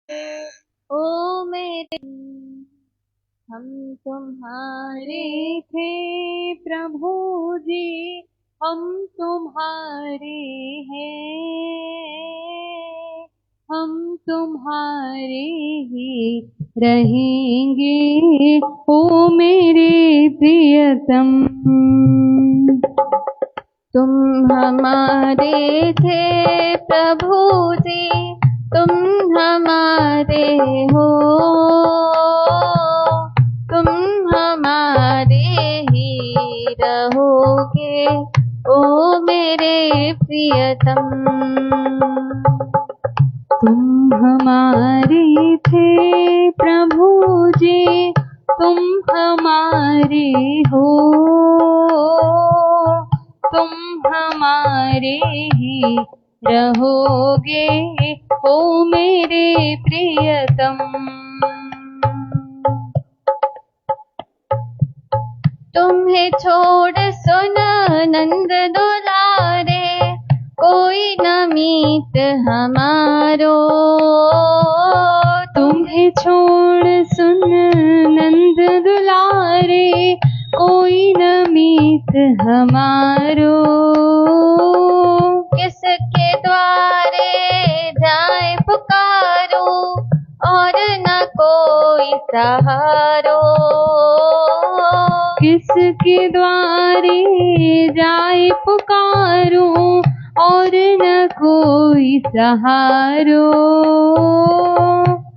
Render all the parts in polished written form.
ओ मेरे हम तुम्हारे थे प्रभु जी, हम तुम्हारे हैं, हम तुम्हारे ही रहेंगे ओ मेरे प्रियतम। तुम हमारे थे प्रभु जी, तुम हमारे हो, तुम हमारे ही रहोगे ओ मेरे प्रियतम। तुम हमारे थे प्रभु जी, तुम हमारे हो, तुम हमारे ही रहोगे ओ मेरे प्रियतम। तुम्हें छोड़ सुन नंद दुलारे, कोई न मीत हमारो। तुम्हें छोड़ सुन नंद दुलारे, कोई न मीत हमारो। किसके द्वारे जाए पुकारो, और न कोई सहारो। किसके द्वारे जाए पुकारो, और न कोई सहारो।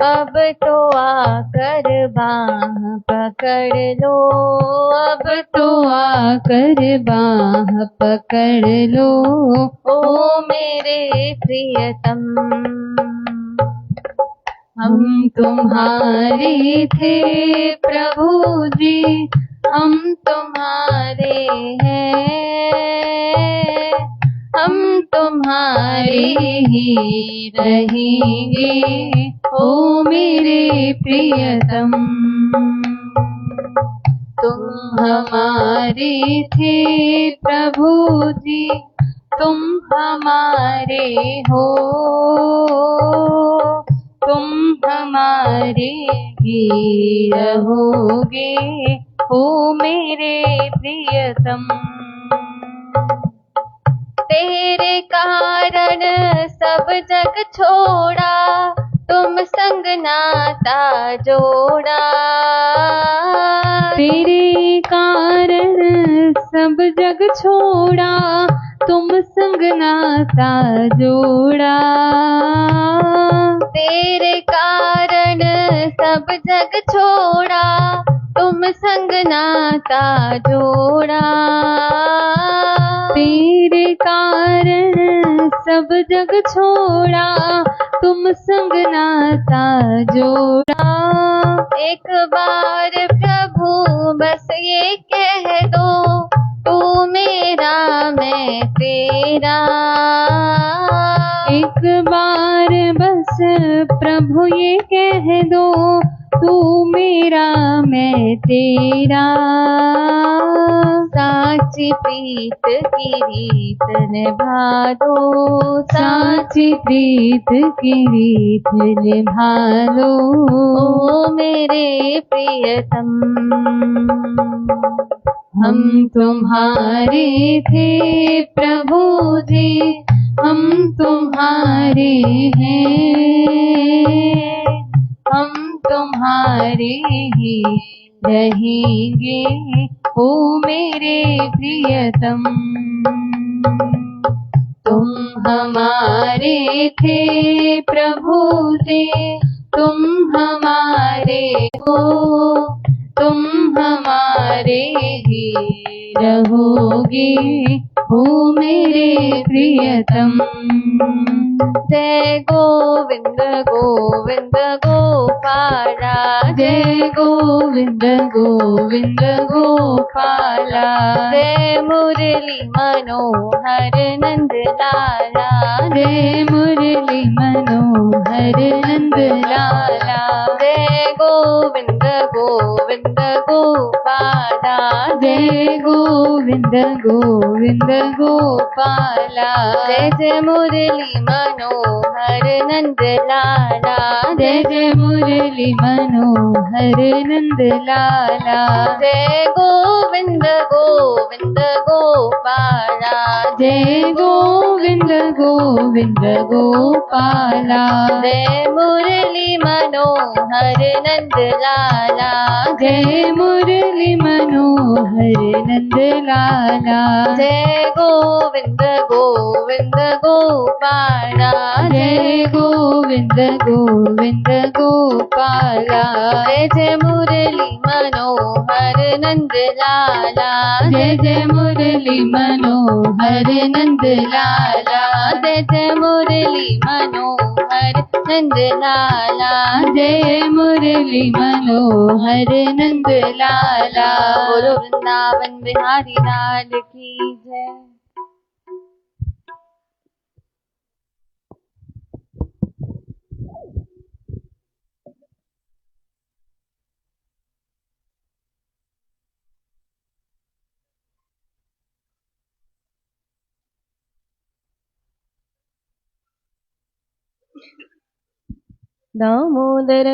अब तो आकर बाह पकड़ लो, अब तो आकर बाह पकड़ लो ओ मेरे प्रियतम। हम तुम्हारे थे प्रभु जी, हम तुम्हारे हैं, हम तुम्हारे ही रहेंगे ओ मेरे प्रियतम। तुम हमारे थे प्रभु जी, तुम हमारे हो, तुम हमारे ही रहोगे ओ मेरे प्रियतम। तेरे कारण सब जग छोड़ा, तुम संग नाता जोड़ा। तेरे कारण सब जग छोड़ा, तुम संग नाता जोड़ा। तेरे कारण सब जग छोड़ा, तुम संग नाता जोड़ा। तेरे कारण सब जग छोड़ा, तुम संग नाता जोड़ा। एक बार प्रभु बस ये कह दो, तू मेरा मैं तेरा। एक बार बस प्रभु ये कह दो, तू मेरा मैं तेरा। साची प्रीत की रीत निभा दो, साची प्रीत की रीत निभा दो ओ मेरे प्रियतम। हम तुम्हारे थे प्रभु जी, हम तुम्हारे हैं, हम तुम्हारे ही रहेंगे ओ मेरे प्रियतम। तुम हमारे थे प्रभु जी, तुम हमारे हो, तुम हमारे ही रहोगे ओ मेरे प्रियतम। जय गोविंद गोविंद गोपाला, जय गोविंद गोविंद गोपाला। जय मुरली मनोहर नंद लाला, जय मुरली मनोहर नंद लाला। जय गोविंद गोविंद गोपाला, जय गोविंद गोविंद गोपाला, जय जय मुरली मनोहर नंद लाला, जय जय मुरली मनोहर नंद लाला, जय गोविंद गोविंद गोपाला, जय गोविंद गोविंद गोपाला, जय मुरली मनोहर नंद लाला, जय मुरली मनोहर नंद लाला, जय गोविंद गोविंद गोपाला, जय गोविंद गोविंद गोपाला, जय जय मुरली मनोहर नंद लाला, जय जय मुरली मनोहर नंद लाला, जय जय मुरली मनोहर नंद लाला, जय मुरली मनोहर नंद लाला। बोलो वृंदावन बिहारी लाल की जय। दामोदर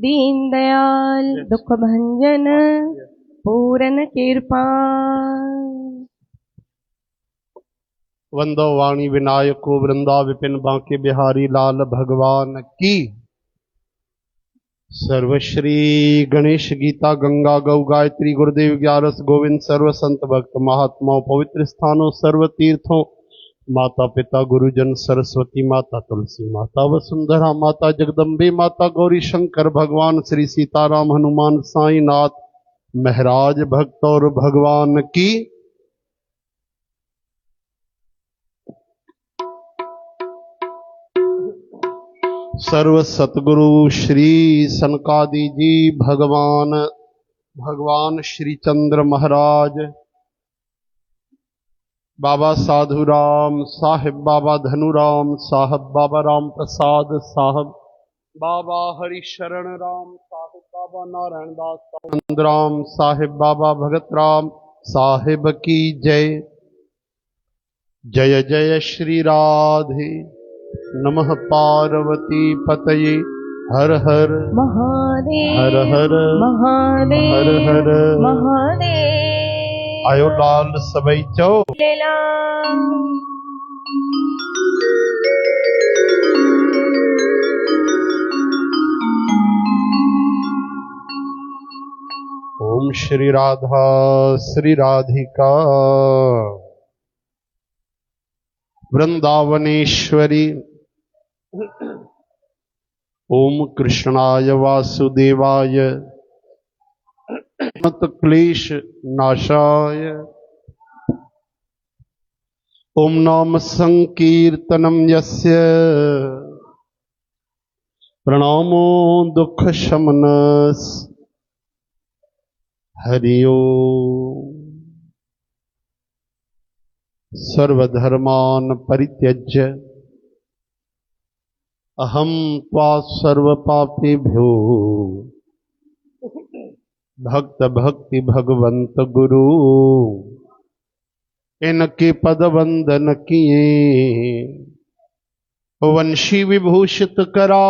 दीन दयाल दुख भंजन पूरन कृपाल। वंदो वाणी विनायको वृंदा विपिन बांके बिहारी लाल भगवान की। सर्वश्री गणेश गीता गंगा गौ गायत्री गुरुदेव ग्यारस गोविंद सर्व संत भक्त महात्माओं पवित्र स्थानों सर्व तीर्थों माता पिता गुरुजन सरस्वती माता तुलसी माता वसुंधरा माता जगदम्बे माता गौरी शंकर भगवान श्री सीताराम हनुमान साईं नाथ महराज भक्त और भगवान की। सर्व सतगुरु श्री सनकादि जी भगवान श्री चंद्र महाराज, बाबा साधु राम साहिब, बाबा धनुराम साहब, बाबा राम प्रसाद साहब, बाबा हरिशरण राम साहिब, बाबा नारायण दास आनंद राम साहिब, बाबा भगत राम साहिब की जय। जय जय श्री राधे नमः पार्वती पतये हर हर महादेव हर हर महादेव हर हर महादेव। आयो लाल सबई चौ लेला ओम श्री राधा श्री राधिका वृंदावनेश्वरी। ओम कृष्णाय वासुदेवाय मत क्लेश नाशाय। ओम नाम संकीर्तनम यस्य प्रणामो दुख शमनस। हरि ओम। सर्वधर्मान् परित्यज्य अहम त्वा सर्वपापेभ्यो भक्त भक्ति भगवंत गुरु। इनके पद वंदन किए वंशी विभूषित करा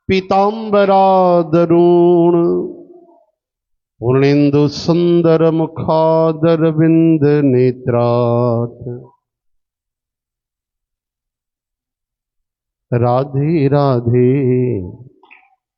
पीतांबरा दरुण। पूर्णेन्दु सुंदर मुखादर बिंद नेत्रात्। राधे राधे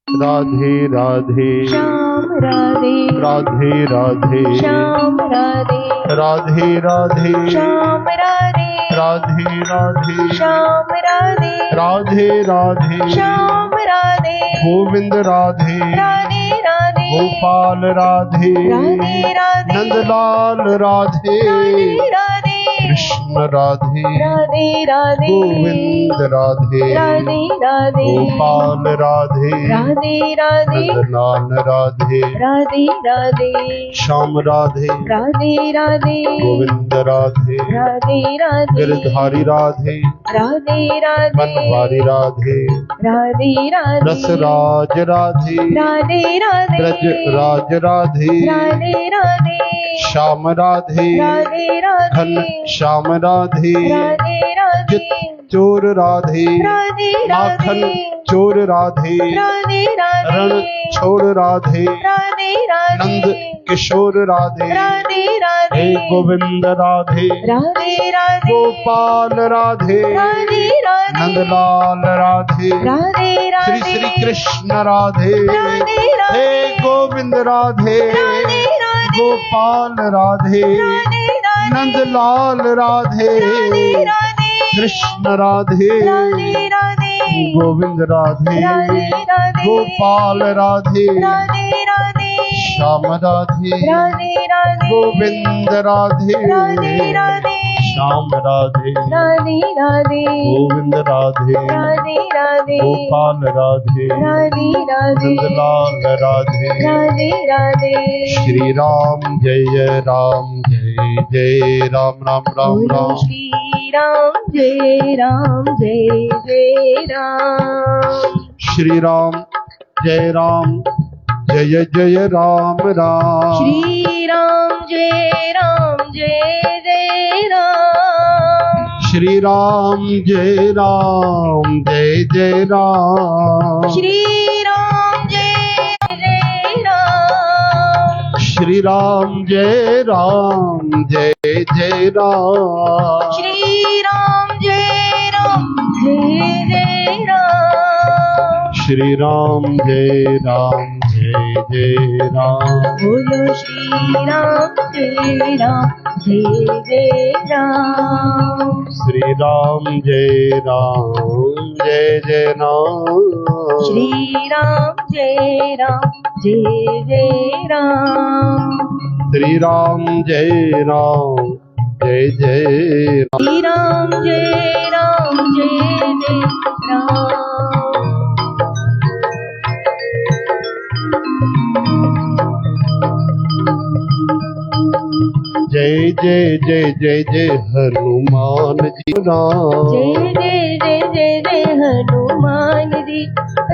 राधे राधे श्याम राधे राधे राधे श्याम राधे राधे राधे श्याम राधे राधे राधे श्याम राधे राधे राधे श्याम राधे गोविंद राधे राधे राधे गोपाल राधे राधे राधे नंदलाल राधे राधे राधे कृष्ण श्याम राधे राधे राधे गोविंद राधे राधे राधे गोपाल राधे राधे राधे नंदलाल राधे राधे राधे श्याम राधे राधे राधे गोविंद राधे राधे राधे गिरधारी राधे राधे राधे बनवारी राधे राधे राधे रसराज राधे राधे राधे ब्रज राज राधे राधे राधे श्याम राधे राधे घन राधे श्याम राधे राधे राधे चोर राधे राधे माखन राधे चोर राधे राधे रण राधे छोड़ राधे राधे नंद राधे किशोर राधे राधे हे राधे गोविंद राधे राधे राधे गोपाल राधे राधे राधे नंदलाल राधे राधे श्री राधे श्री कृष्ण राधे राधे हे राधे गोविंद राधे राधे राधे गोपाल राधे राधे राधे नंदलाल राधे राधे राधे कृष्ण राधे राधे राधे गोविंद राधे राधे राधे गोपाल राधे राधे राधे श्याम राधे राधे राधे गोविंद राधे राधे राधे श्याम राधे राधे राधे गोविंद राधे राधे राधे गोपाल राधे राधे राधे नंदलाल राधे राधे राधे श्री राम जय राम जय जय राम राम राम बोलो राम श्री राम जय राम जय जय राम श्री राम जय जय राम राम श्री राम जय जय राम श्री राम जय जय राम श्री राम जय राम श्री राम जय जय राम श्री राम जय जय राम श्री राम जय जय राम बोलो श्री राम जय जय राम श्री राम जय जय राम श्री राम जय जय राम श्री राम जय जय राम श्री राम जय जय राम जय जय जय जय जय हनुमान जी राम जय हनुमान जी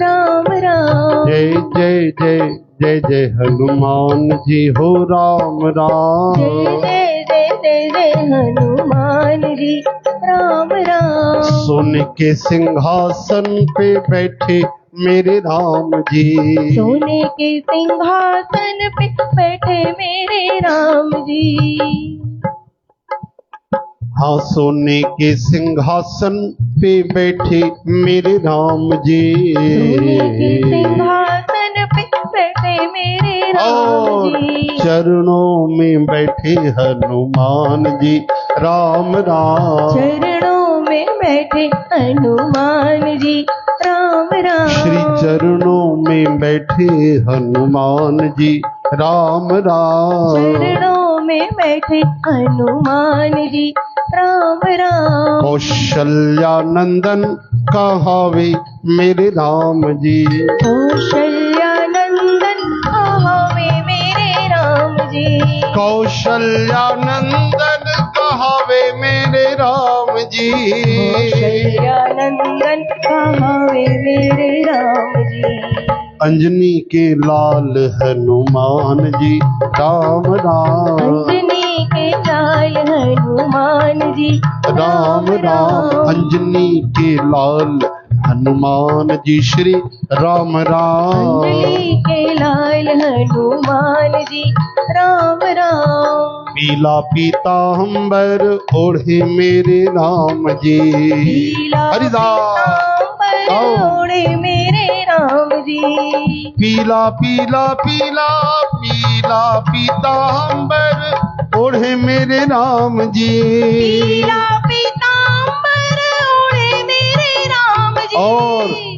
राम राम जय जय जय जय जय हनुमान जी हो राम राम जय हनुमान जी राम राम सोने के सिंहासन पे बैठे मेरे राम जी सोने के सिंहासन पे बैठे मेरे राम जी हाँ सोने के सिंहासन पे बैठे मेरे राम जी सोने के सिंहासन पे बैठे मेरे राम और जी चरणों में बैठे हनुमान जी राम राम चरणों में बैठे हनुमान जी राम राम श्री चरणों में बैठे हनुमान जी राम राम चरणों में बैठे हनुमान जी राम राम कौशल्या नंदन कहावे मेरे राम जी कौशल्या नंदन कहावे मेरे राम जी कौशल्या नंदन कहावे मेरे राम जी कौशल्या नंदन कहावे मेरे राम जी अंजनी के लाल हनुमान जी राम राम अंजनी के लाल हनुमान जी राम राम अंजनी के लाल हनुमान जी श्री राम राम अंजनी के लाल हनुमान जी राम राम पीला पीताम्बर ओढ़े मेरे राम जी हरिदास ओढ़े मेरे राम जी पीला पीला पीला पीला पीताम्बर ओढ़े मेरे राम जी पीला पीताम्बर ओढ़े मेरे राम जी और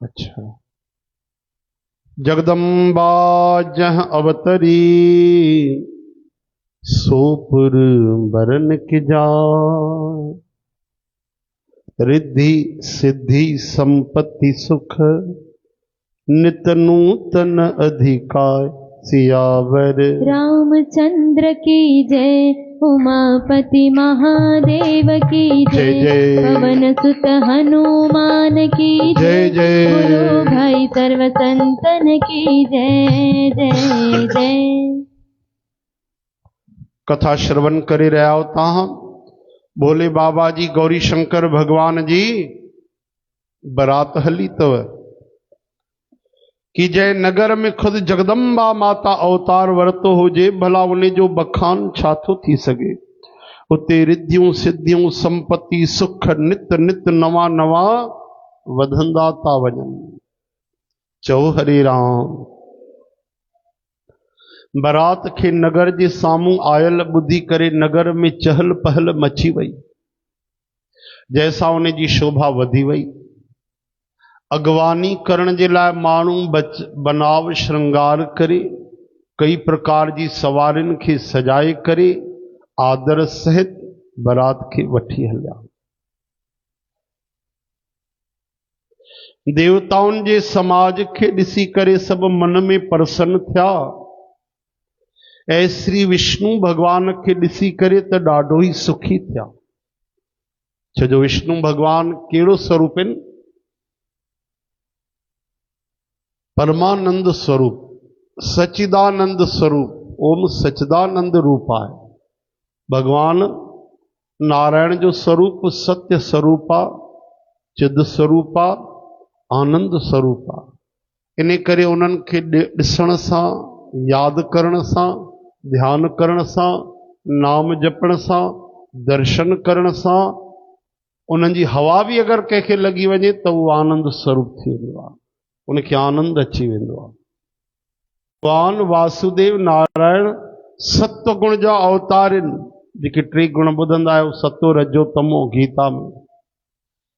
अच्छा, जगदम्बा जह अवतरी सोपुर बरन के जा, रिद्धि सिद्धि संपत्ति सुख नित नूतन अधिकार सियावर। रामचंद्र की जय, उमापति महादेव की जय जय, जय। पवन सुत हनुमान की जय जय। गुरु भाई सर्व संतन की जय जय जय। कथा श्रवण करे रहा होता हम भोले बाबा जी गौरी शंकर भगवान जी बरात हली तो कि जय नगर में खुद जगदम्बा माता अवतार वरतो हो जे, भला उन्हें जो बखान छाथो थी सके। उते रिद्धियों सिद्धियों संपत्ति सुख नित नित नवा नवा वधंदा ता वजन। चौ हरे राम। बरात के नगर जे सामू आयल बुद्धि करे नगर में चहल पहल मची वई। जैसा उन्हें जी शोभा वधी वई। अगवानी करण जे लाइ माण्हू बनाव श्रृंगार करे, कई प्रकार जी सवारिन के सजाए करे आदर सहित बरात के वठी हलिया। देवताउन जे समाज के ॾिसी करे सब मन में प्रसन्न थिया। ऐं श्री विष्णु भगवान के ॾिसी करे त ॾाढो ई सुखी थिया। छो जो विष्णु भगवान कहिड़ो स्वरूप आहिनि? परमानंद स्वरूप, सचिदानंद स्वरूप, ओम सचिदानंद रूप आहे। भगवान नारायण जो स्वरूप सत्य स्वरूप आहे, चिद स्वरूप आहे, आनंद स्वरूप आहे। इन करे उन्हनि खे ॾिसण सां, यादि करण सां, ध्यान करण सां, नाम जपण सां, दर्शन करण सां उन्हनि जी हवा बि अगरि कंहिंखे लॻी वञे त उहो आनंद स्वरूप थी वेंदो आहे, उनखे आनंद अची वेंदो आहे। भगवान वासुदेव नारायण सत्व गुण जा अवतार आहिनि। जेके टे गुण ॿुधंदा आहियो, सतो रजो तमो गीता में।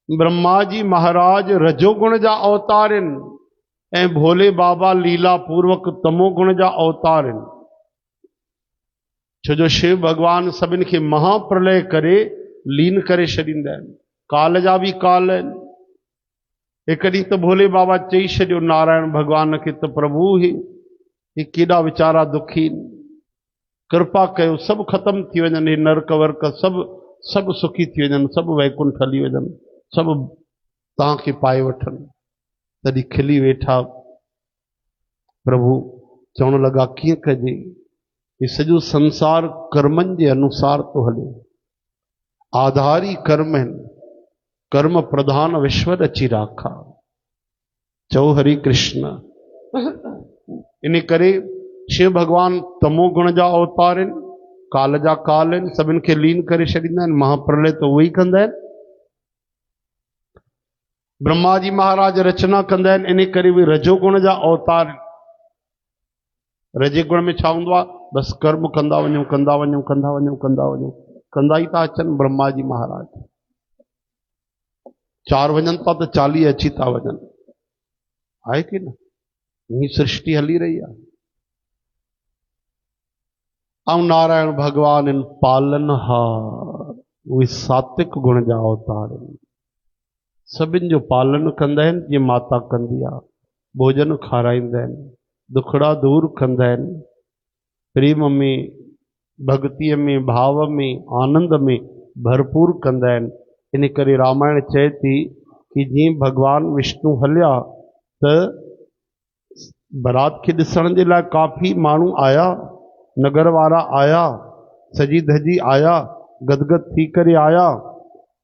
ब्रह्मा जी महाराज रजो गुण जा अवतार आहिनि ऐं भोले बाबा लीला पूर्वक तमो गुण जा अवतार आहिनि। छो जो शिव भगवान सभिनि खे महाप्रलय करे लीन करे छॾींदा आहिनि। काल जा बि काल आहिनि। हिकु ॾींहुं त भोले बाबा चई छॾियो नारायण भगवान खे त प्रभु ही केॾा वीचारा दुखी, कृपा कयो सभु ख़त्म थी वञनि, नरक वर्क सभु सुखी थी वञनि, सभु वैकुंठ हली वञनि, सभु तव्हांखे पाए वठनि। तॾहिं खिली वेठा प्रभु, चवण लॻा कीअं कजे, ये सॼो संसार कर्मनि जे अनुसार थो हले। आधार ई कर्म आहिनि, कर्म प्रधान विश्व अची राखा। चओ हरि कृष्ण। इन करे शिव भगवान तमो गुण जा अवतार आहिनि, काल जा काल आहिनि, सभिनि खे लीन करे छॾींदा आहिनि। महाप्रलय त उहे ई कंदा आहिनि। ब्रह्मा जी महाराज रचना कंदा आहिनि, इन करे बि रजो गुण जा अवतार आहिनि। रजे गुण में छा हूंदो आहे? बसि कर्म कंदा वञूं, कंदा वञूं, कंदा वञूं, कंदा वञूं, कंदा ई था अचनि। ब्रह्मा जी महाराज 4 वञनि था त 40 अची था वञनि, आहे की न? ही सृष्टि हली रही आहे। ऐं नारायण भगवान इन पालनहार, उहे सात्विक गुण जा अवतार आहिनि। सभिनि जो पालन कंदा आहिनि जीअं माता कंदी आहे। भोजन खाराईंदा आहिनि, दुखड़ा दूर कंदा आहिनि, प्रेम में, भक्तीअ में, भाव में, आनंद में भरपूर कंदा आहिनि। इन करे रामायण चए थी कि जीअं भगवान विष्णु हलिया त बरात खे ॾिसण जे लाइ काफ़ी माण्हू आया, नगर वारा आया, सजी धजी आया, गदगद थी करे आया।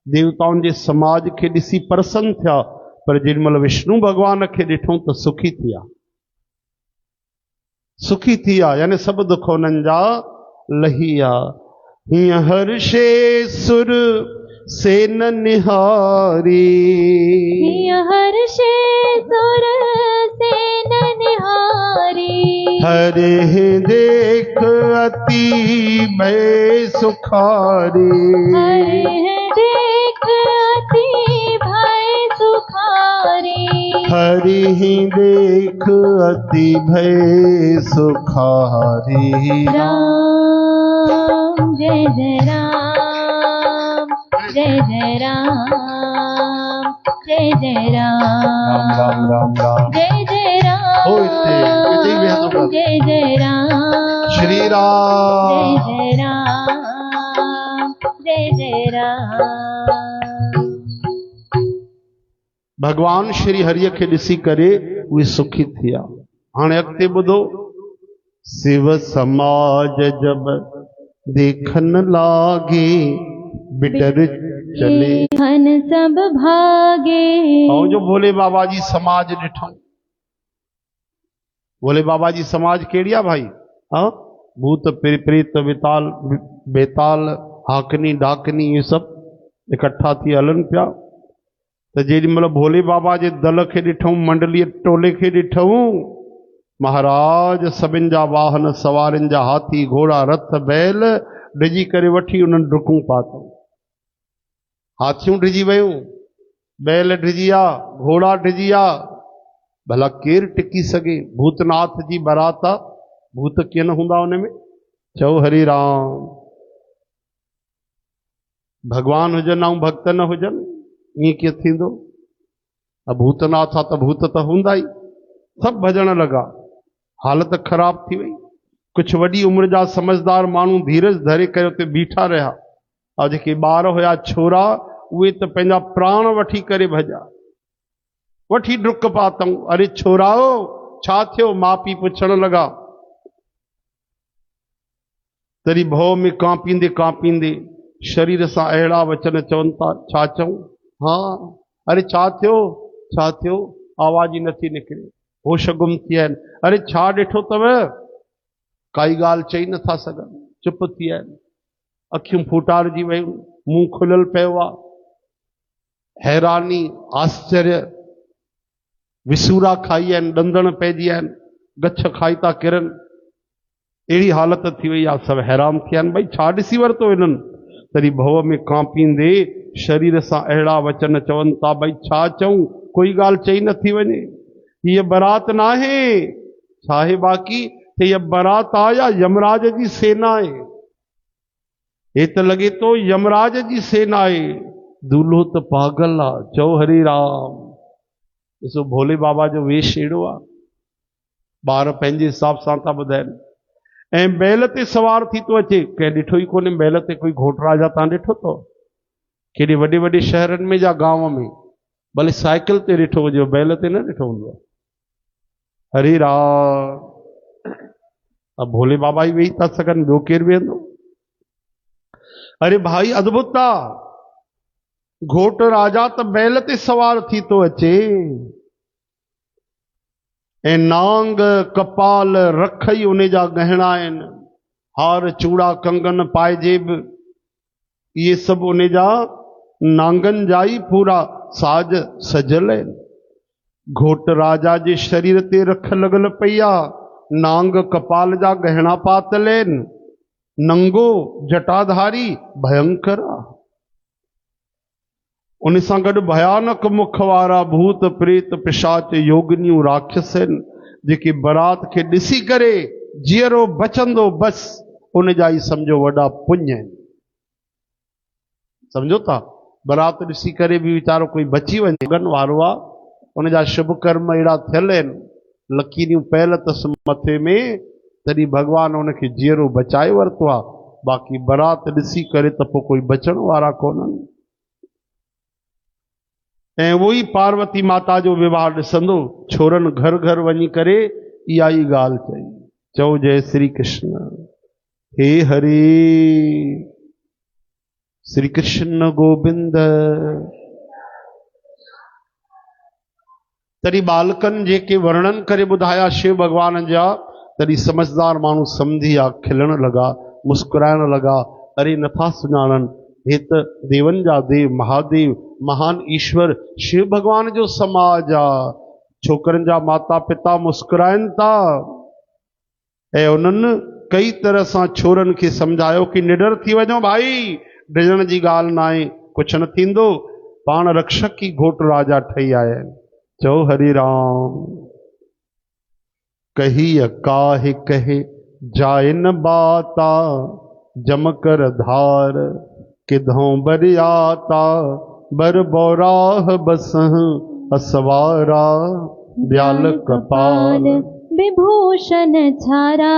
देवताउनि जे समाज खे ॾिसी प्रसन्न थिया, पर जेॾीमहिल विष्णु भगवान खे ॾिठो त सुखी थिया, सुखी थी विया, यानी सभु दुख उन्हनि जा लही विया। हीअं हर्षे सुर सेन निहारी, हीअं हर्षे सुर सेन निहारी, हरे देख अति भय सुखारी, हरे देख अति भय सुखारी। हरि ही देख अति भय सुखारी। राम जय जय राम, जय जय राम, जय जय राम, राम राम राम जय जय राम, जय जय राम, श्री राम जय जय राम, जय जय राम। भगवान श्री हरिय खे ॾिसी करे उहे सुखी थिया। हाणे अॻिते ॿुधो, शिव समाज जब देखन लागे, बिटर चले हन सब भागे। और जो भोले बाबा जी समाज ॾिठो, भोले बाबा जी समाज कहिड़ी आहे भाई? हाँ, भूत प्रेत बेताल बेताल हाकनी डाकनी ये सब इकट्ठा थी हलन पिया। तो जेॾी महिल भोले बाबा जे दल खे ॾिठूं, मंडलीअ टोले खे ॾिठूं, महाराज सभिनि जा वाहन सवारनि जा हाथी घोड़ा रथ बैल डिजी करे वठी उन्हनि डुकूं पातऊं। हाथियूं डिजी वयूं, बैल डिजी आ, घोड़ा डिजी आ। भला केरु टिकी सघे? भूतनाथ जी बारात आ, भूत कीअं न हूंदा उन में? चओ हरि राम। भगवान हुजनि ऐं भक्त न हुजनि, ईअं कीअं थींदो? भूतनाथ आहे त भूत त हूंदा ई। सभु भॼण लॻा, हालत ख़राब थी वई। कुछ वॾी उम्र जा समझदार माण्हू धीरज धरे करे उते बीठा रहिया, और जेके ॿार हुया छोरा, उहे त पंहिंजा प्राण वठी करे भॼा, वठी डुक पातऊं। अरे छोराओ छा थियो? माउ पीउ पुछण लॻा। तरी भव में कांपींदे कांपींदे शरीर सां अहिड़ा वचन चवनि था। छा चऊं? हाँ, अरे छा थियो? छा थियो? आवाज ई नथी निकिरे, होश गुम थी विया आहिनि। अरे छा ॾिठो अथव? काई ॻाल्हि चई नथा सघनि, चुप थी विया आहिनि, अखियूं फूटारजी वयूं, मुंहुं खुलियल पियो आहे। हैरानी आश्चर्य, विसूरा खाई आहिनि, ॾंदण पइजी विया आहिनि, गछ खाई था किरनि। अहिड़ी हालत थी वई आहे, सभु हैरान थिया आहिनि। भई छा ॾिसी वरितो इन्हनि? तरी भव में कांपींदे शरीर सां अहिड़ा वचन चवनि था। भई छा चऊं? कोई ॻाल्हि चई नथी वञे। हीअ बारात न आहे, छा आहे बाक़ी? हीअ बारात आहे या यमराज जी सेना आहे? हे त लॻे थो यमराज जी सेना आहे। दूल्हो त पागल आहे। चओ हरि राम। ॾिसो भोले बाबा जो वेश अहिड़ो आहे, ॿार पंहिंजे हिसाब सां था ॿुधाइनि। ऐं बैल ते सवार थी थो अचे। कंहिं ॾिठो ई कोन्हे बैल ते कोई घोट राजा। तव्हां ॾिठो अथव? केॾे वॾे वॾे शहरनि में या गांव में भले साइकिल ते ॾिठो हुजे, बैल ते न ॾिठो हूंदो। हरि राम। अब भोले बाबा ई वेही था सघनि, ॿियो केरु वेहंदो? अरे भाई अद्भुत आहे। घोट राजा त बैल ते सवार थी थो अचे, ऐं नांग कपाल रख ई उन जा गहना आहिनि, हार चूड़ा कंगन पाइजेब इहे सभु उन जा नांगन जा ई पूरा साज सजल आहिनि। घोट राजा जे शरीर ते रख लॻल पई आहे, नांग कपाल जा गहना पातल आहिनि, नंगो जटाधारी भयंकर आहे। उन सां गॾु भयानक मुख वारा भूत प्रेत पिशाच योगिनियूं राक्षस आहिनि, जेके बारात खे ॾिसी करे जीअरो बचंदो बस उन जा ई सम्झो वॾा पुण्य आहिनि। सम्झो था? बारात ॾिसी करे बि वीचारो कोई बची वञे वारो आहे, उन जा शुभ कर्म अहिड़ा थियल आहिनि, लकीरियूं पयल अथसि मथे में, तॾहिं भॻवानु उनखे जीअरो बचाए वरितो आहे। बाक़ी बारात ॾिसी करे त पोइ कोई बचण वारा कोन्हनि। ऐं उहो ई पार्वती माता जो विवाह ॾिसंदो, छोरनि घर घर वञी करे इहा ई ॻाल्हि चई। चओ जय श्री कृष्ण। हे हरे श्री कृष्ण गोविंद। तॾहिं बालकनि जेके वर्णन करे ॿुधाया शिव भॻवान जा, तॾहिं समझदार माण्हू सम्झी विया, खिलण लॻा, मुस्कुराइण लॻा। अरे नथा सुञाणनि, हे त देवनि जा देव महादेव महान ईश्वर शिव भॻवान जो समाज आहे। छोकरनि जा माता पिता मुस्कुराइनि था, ऐं उन्हनि कई तरह सां छोरनि खे सम्झायो कि निडर थी वञो भाई, डिॼण जी ॻाल्हि न आहे, कुझु न थींदो। पाण रक्षक ई घोट राजा ठही आया आहिनि। चौ हरि राम। कही काहे कहे जाय न बाता, जम कर धार किधों बरियाता, बर बौराह बसह असवारा, ब्याल कपाल विभूषण छारा।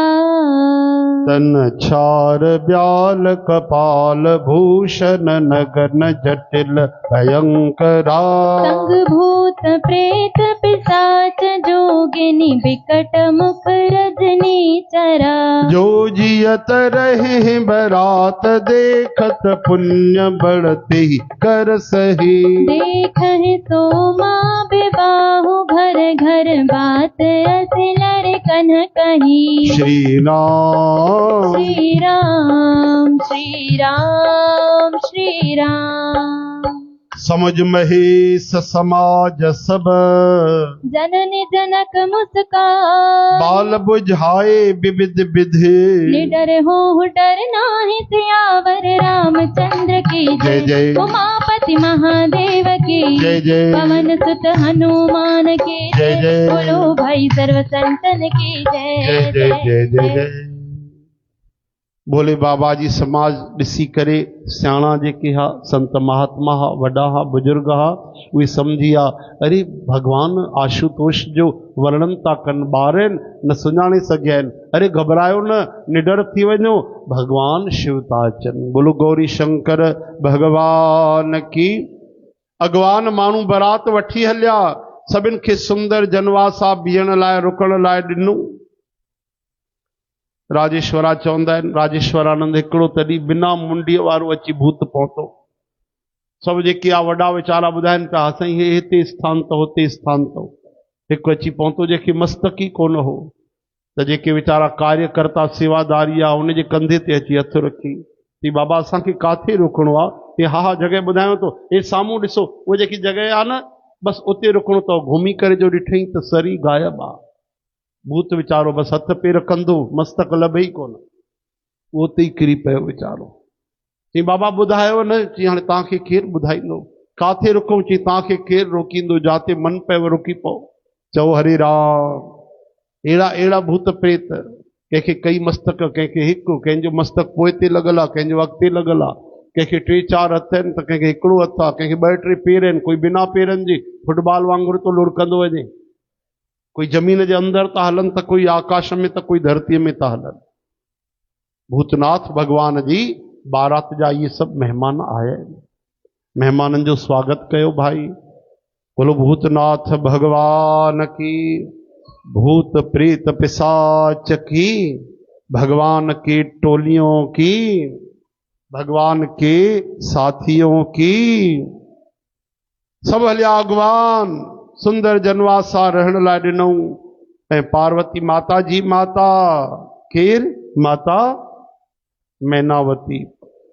तन छार ब्याल कपाल भूषण, नगन जटिल भयंकरा। संग भूत प्रेत पिशाच जोगिनी, बिकट मुख रजनी चरा। जो जियत रहे बरात, देखत पुण्य बढ़ते ही कर सही। देखहि तो माँ बेबाहु, घर घर बात असिलर कन्ह कही। श्री राम श्री राम श्री राम श्री राम। समझ महेश समाज सब, जननी जनक मुस्कान। बाल बुझाए विविध विधि। निडर हो डर नाही, सियावर रामचंद्र की जय जय। उमापति महादेव की जय जय। पवन सुत हनुमान की जय जय। बोलो भाई सर्व संतन की जय जय जय जय जय। बोले बाबा जी समाज ॾिसी करे सियाणा जेके हा, संत महात्मा हा, वॾा हा, बुजुर्ग हा, उहे सम्झी आ अरे भगवान आशुतोष जो वर्णन था कनि, ॿार आहिनि न सुञाणे सघिया आहिनि। अरे घबरायो न, निडर थी वञो, भगवान शिव था अचनि। बोलो गौरी शंकर भगवान की। अॻवान माण्हू बरात वठी हलिया, सभिनि खे सुंदर जनवासा बीहण लाइ रुकण लाइ ॾिनो। राजेश्वरा चवंदा आहिनि, राजेश्वरानंद हिकिड़ो तॾहिं बिना मुंडीअ वारो अची भूत पहुतो। सभु जेके आहे वॾा वीचारा ॿुधाइनि पिया, साईं हे हिते स्थान अथव, हुते स्थान अथव। हिकु अची पहुतो जंहिंखे मस्तक ई कोन हो, त जेके वीचारा कार्यकर्ता सेवादारी आहे उनजे कंधे ते अची हथु रखी, की बाबा असांखे काथे रुकणो आहे? हे हा हा जॻह ॿुधायो थो, हे साम्हूं ॾिसो, उहा जेकी जॻह आहे न बसि उते रुकणो अथव। घुमी करे जो ॾिठईं त सरी गायब आहे। भूत वीचारो बसि हथ पेर कंदो, मस्तक लभे ई कोन, उहो उते ई किरी पियो वीचारो। चई बाबा ॿुधायो न? चई हाणे तव्हांखे केरु ॿुधाईंदो, काथे रुकूं? चई तव्हांखे केरु रोकींदो, जाते मन पए रुकी पओ। चओ हरे राम। अहिड़ा अहिड़ा भूत प्रेत, कंहिंखे कई मस्तक, कंहिंखे हिकु, कंहिंजो मस्तक पोइ ते लॻल आहे, कंहिंजो अॻिते लॻल आहे, कंहिंखे 3-4 हथ आहिनि त कंहिंखे हिकिड़ो हथु आहे, कंहिंखे 2-3 पेर आहिनि, कोई बिना पेरनि जे फुटबॉल वांगुरु तो लुढ़कंदो वञे, कोई जमीन जे अंदर था हलन, त कोई आकाश में, त कोई धरतीअ में था हलन। भूतनाथ भगवान जी बारात जा ये सब मेहमान आया आहिनि। मेहमाननि जो स्वागत कयो भाई। बोलो भूतनाथ भगवान की। भूत प्रेत पिशाच की, भगवान की टोलियों की, भगवान के साथियों की। सब हलिया अॻवान सुंदर जनवासा रहण लाइ ॾिनऊं। ऐं पार्वती माता जी माता केर? माता मैनावती।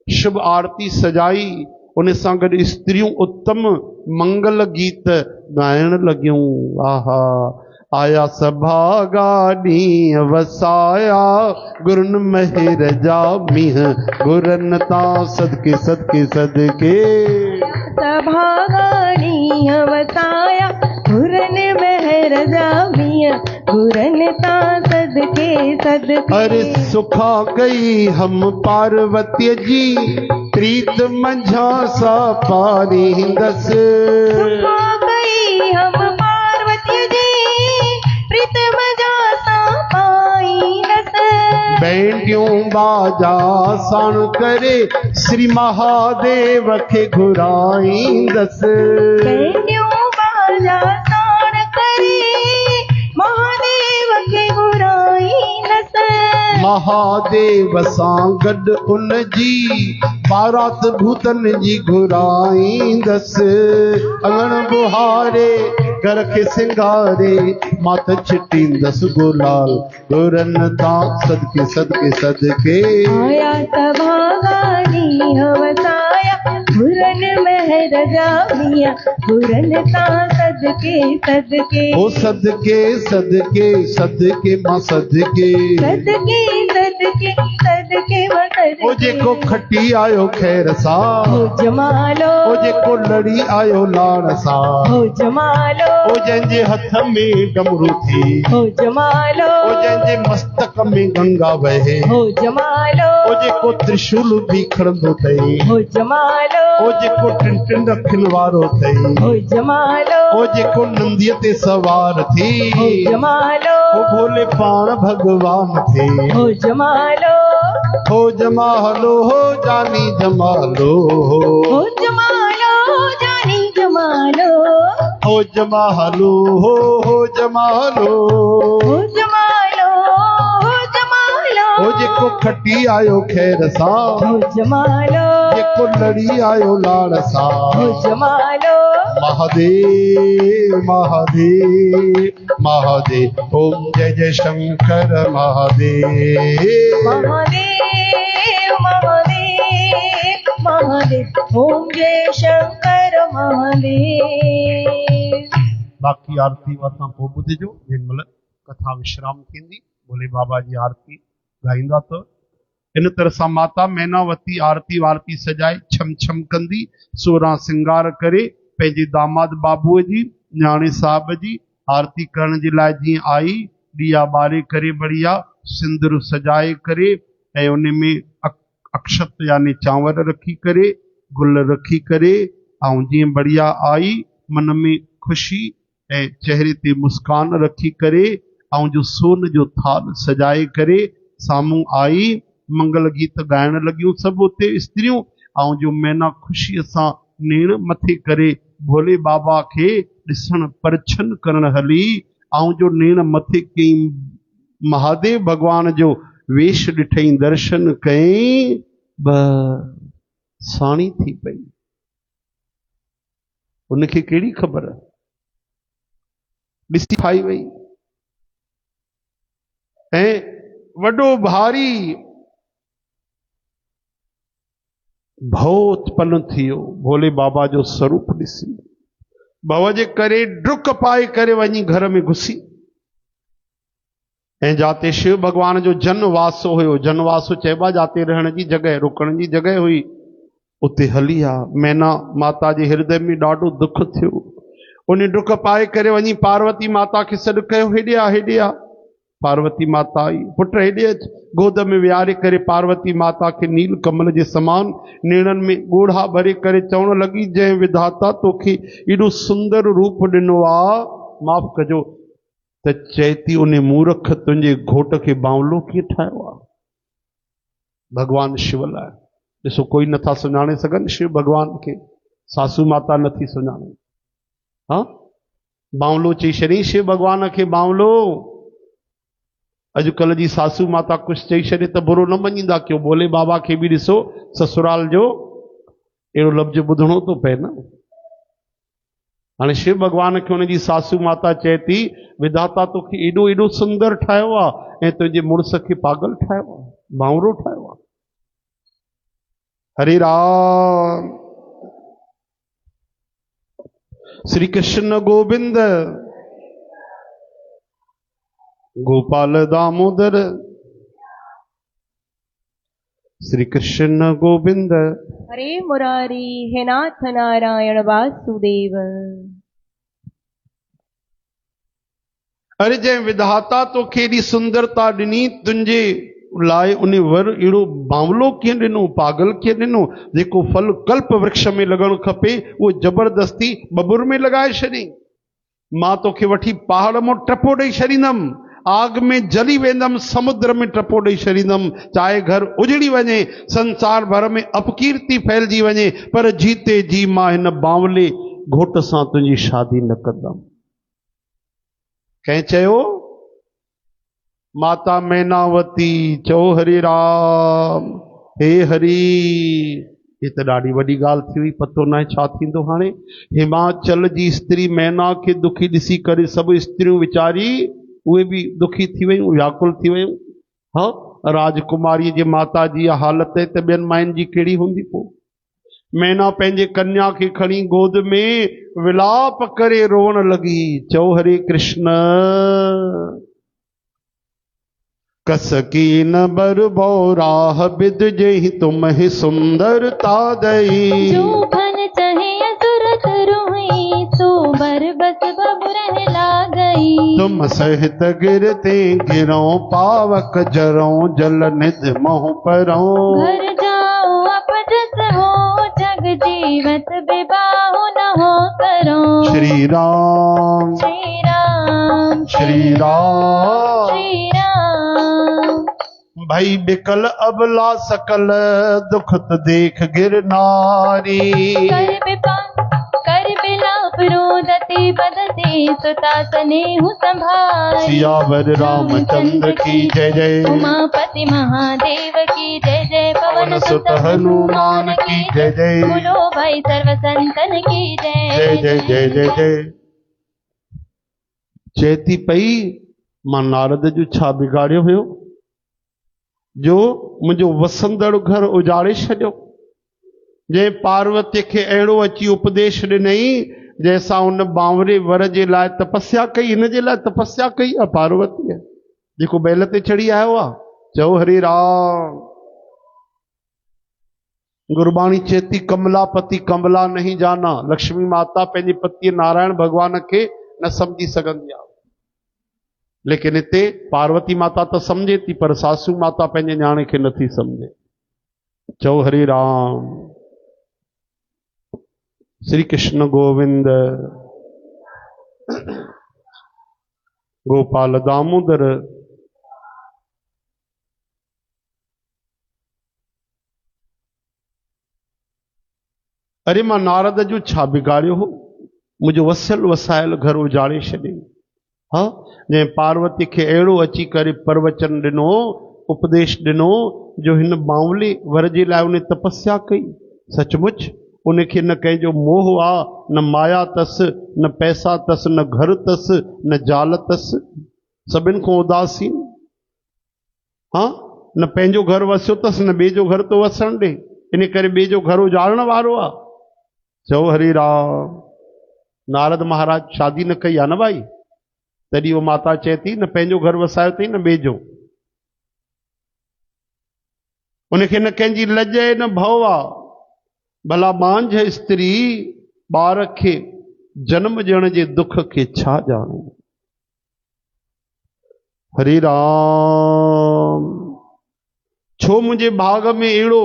शुभ आरती सजाई, उन सां गॾु स्त्रियूं उत्तम मंगल गीत ॻाइण लॻियूं। आहा आया सभागा ॾींहं वसाया, गुरुनि महिर जा मींहं गुरनि तां सदके सदके सदके। सभागा ॾींहं वसाया, गुरनि महिर जा मींहं गुरनि तां सदके सदके। अरे सुखा कई हम पार्वती जी, प्रीत मंझा सा पारींदसि। सुखा कई हम पार्वती जी, प्रीत मंझा सा पाईंदसि। बैंडियूं बाजा साण करे, श्री महादेव खे घुराईंदसि। बैंडियूं बाजा साण करे, महादेव खे घुराईंदसि। महादेव सां गॾु उन जी बारात भूतन जी घुराईंदसि। अङण बुहारे घर खे सिंगारे, मात छिटींदसि गुलाल गुरनि तां सदके सदके सदके। आया सभागा ॾींहं वसाया, गुरनि महिर जा मींहं गुरनि तां सदके सदके। ओ सदके सदके सदके मां सदके। सदके सदके सदके। के वक़्त ओ जेको खटी आयो खैर सा, हो जमालो, ओ जेको लड़ी आयो लाड़ सा, हो जमालो, ओ जंहिंजे हथ में डमरू थी, हो जमालो, ओ जंहिंजे मस्तक में गंगा वहे, हो जमालो, ओ जेको त्रिशूल भी खणंदो अथई, हो जमालो, ओ जेको टिन टिन अखियुनि वारो अथई, हो जमालो, ओ जेको नंदीअ ते सवार थी, हो जमालो, ओ भोले पाण भगवान थे, हो जमालो, हो जमालो हो जानी जमालो, हो जमालो, जानी जमालो, हो जमालो हो जमालो, हो जमालो, हो जमालो, ओ जेको खटी आयो खैर सा, हो जमालो, जेको लड़ी आयो लाड़ सा, हो जमालो, महादेव महादेव महादेव, ओम जय जय शंकर महादेव, महादेव महादेव महादेव, ओम जय शंकर महादेव। बाकी आरती वाता पोइ ॿुधिजो जेॾी महिल कथा विश्राम थींदी, भोले बाबा जी आरती ॻाईंदा। त इन तरह सां माता मैनावती आरती वारती सजाए छम छम कंदी, सोरहां सिंगार करे पंहिंजे दामाद बाबूअ जी न्याणे साहब जी आरती करण जे लाइ जीअं आई, ॾीया ॿारे करे बढ़िया सिंदूर सजाए करे ऐं उन में अक्षत यानी चांवर रखी करे, गुल रखी करे, ऐं जीअं बढ़िया आई मन में ख़ुशी ऐं चेहरे ते मुस्कान रखी करे, ऐं जो सोन जो थाल सजाए करे साम्हूं आई, मंगल गीत ॻाइण लॻियूं सभु उते स्त्रियूं, ऐं जो मैना ख़ुशीअ सां नेण मथे करे भोले बाबा खे ॾिसण परछन करण हली, ऐं जो नेण मथे कयईं महादेव भगवान जो वेश ॾिठईं, दर्शन कयईं, साणी थी पई। उनखे कहिड़ी ख़बर, ॾिसी खाई वई ऐं वॾो भारी भव उत्पन्न थियो भोले बाबा जो स्वरूप ॾिसी, भव जे करे डुक पाए करे वञी घर में घुसी, ऐं जाते शिव भगवान जो जनवासो हुयो, जनवासो चइबो आहे जाते रहण जी जॻह, रुकण जी जॻह हुई, उते हली आ। मैना माता जे हृदय में ॾाढो दुख थियो, उन डुक पाए करे वञी पार्वती माता खे सॾु कयो, हेॾे आ हेॾे आ। पार्वती माता आई, पुट हेॾे अच, गोद में विहारे करे पार्वती माता के नील कमल जे समान नेणनि में ॻोढ़ा भरे करे चवण लॻी, जंहिं विधाता तोखे एॾो सुंदर रूप ॾिनो आ, माफ़ कजो त चैती उन मूर्ख तुंहिंजे घोट खे बावलो कीअं ठाहियो आहे। भगवान शिव लाइ ॾिसो, कोई नथा सुञाणे सघनि शिव भगवान खे, सासू माता नथी सुञाणे, हा बावलो चई छॾियईं शिव भगवान खे बावलो। अॼुकल्ह जी सासू माता कुझु चई छॾे त बुरो न मञींदा, कयो भोले बाबा खे बि ॾिसो ससुराल जो अहिड़ो लफ़्ज़ ॿुधणो थो पए न। हाणे शिव भगवान खे हुनजी सासू माता चए थी, विधाता तोखे एॾो एॾो सुंदर ठाहियो आहे ऐं तुंहिंजे मुड़ुस खे पागल ठाहियो आहे, बावरो ठाहियो आहे। हरे राम, श्री कृष्ण गोविंद, गोपाल दामोदर, श्री कृष्ण गोविंद, हरे मुरारी, हे नाथ नारायण वासुदेव। अरे जंहिं विधाता तोखे एॾी सुंदरता ॾिनी, तुंहिंजे लाइ उन वर अहिड़ो बावलो कीअं ॾिनो, पागल कीअं ॾिनो। जेको फल कल्प वृक्ष में लॻणु खपे उहो जबरदस्ती बबुर में लॻाए छॾियईं। मां तोखे वठी पहाड़ मां टपो ॾेई छॾींदमि, आग में जली वेंदमि, समुद्र में टपो ॾेई छॾींदमि, चाहे घर उजड़ी वञे, संसार भर में अपकीर्ति फैलिजी वञे, पर जीते जी मां हिन बावले घोट सां तुंहिंजी शादी न कंदमि। कंहिं चयो, माता मैनावती, चओ हरे राम, हे हरी। ये त ॾाढी वॾी ॻाल्हि थी हुई, पतो न आहे छा थींदो हाणे। हिमाचल जी स्त्री मैना खे दुखी ॾिसी करे सभु स्त्रियूं वीचारी उहे बि दुखी थी वयूं, व्याकुल थी वयूं। हा, राजकुमारीअ जे माता जी हालत त ॿियनि मायुनि जी कहिड़ी हूंदी पोइ। मैना पंहिंजे कन्या खे खणी गोद में विलाप करे रोअण लॻी, चओ हरे कृष्ण। कस की न बर भौराह बिद जेहि तुम ही सुंदरता दई। जो फन चहे असुरत रोहि सो बर बस बबु रह ला गई। तुम सहित गिरते गिरो पावक जरो जल निध मोह परो। घर जाओ अपजस हो जग जीवत विबाहु न हो करो। श्री राम श्री राम श्री राम। श्री राम। भई बिकल अबला सकल दुखत देख गिरनारी। कर बिलाप रोदती बदती सुता स्नेहु संभारी। सियावर रामचंद्र की जय जय। उमापति महादेव की जय जय। पवन सुत हनुमान की जय जय। बोलो भाई सर्व संतन की जय जय जय जय जय जय। चेती पई मां नारद जो छा बिगाड़ियो हुयो जो मुंहिंजो वसंदड़ घर उजाड़े छॾियो। जंहिं पार्वती खे अहिड़ो अची उपदेश ॾिनई जंहिंसां उन बांवरे वर जे लाइ तपस्या कई। हिन जे लाइ तपस्या कई आहे पार्वतीअ जेको बैल ते चढ़ी आयो आहे। चओ हरे राम। गुरबाणी चेती कमलापति कमला नहीं जाना। लक्ष्मी माता पंहिंजे पतीअ नारायण भगवान खे न समझी सघंदी आहे, लेकिन हिते पार्वती माता तो समझे थी पर सासू माता पंहिंजे न्याणे खे नथी समझे। चओ हरे राम। श्री कृष्ण गोविंद गोपाल दामोदर। अरे मां नारद जो छा बिगाड़ियो हो, मुंहिंजो वसियल वसायल घर उजाड़े छॾियईं। हाँ, जंहिं पार्वती खे अहिड़ो अची करे प्रवचन ॾिनो उपदेश ॾिनो जो हिन बावले वर जे लाइ उन तपस्या कई। सचमुच उनखे न कंहिंजो मोह आहे, न माया अथसि, न पैसा अथसि, न घर अथसि, न ज़ाल अथसि, सभिनि खां उदासीन। हाँ, न पंहिंजो घर वसियो अथसि न ॿिए जो घर तो वसण ॾे, इन करे ॿिए जो घर उजाड़ण वारो आहे। चओ हरे राम। नारद महाराज शादी न कई आहे न भाई, तॾहिं वो माता चए थी न पंहिंजो घर वसायो अथई न ॿिए जो। उनखे न कंहिंजी लज आहे न भव आहे। भला मांझ स्त्री ॿार खे जन्म ॾियण जे दुख खे छा ॼाणे। हरे राम। छो मुंहिंजे भाग में अहिड़ो।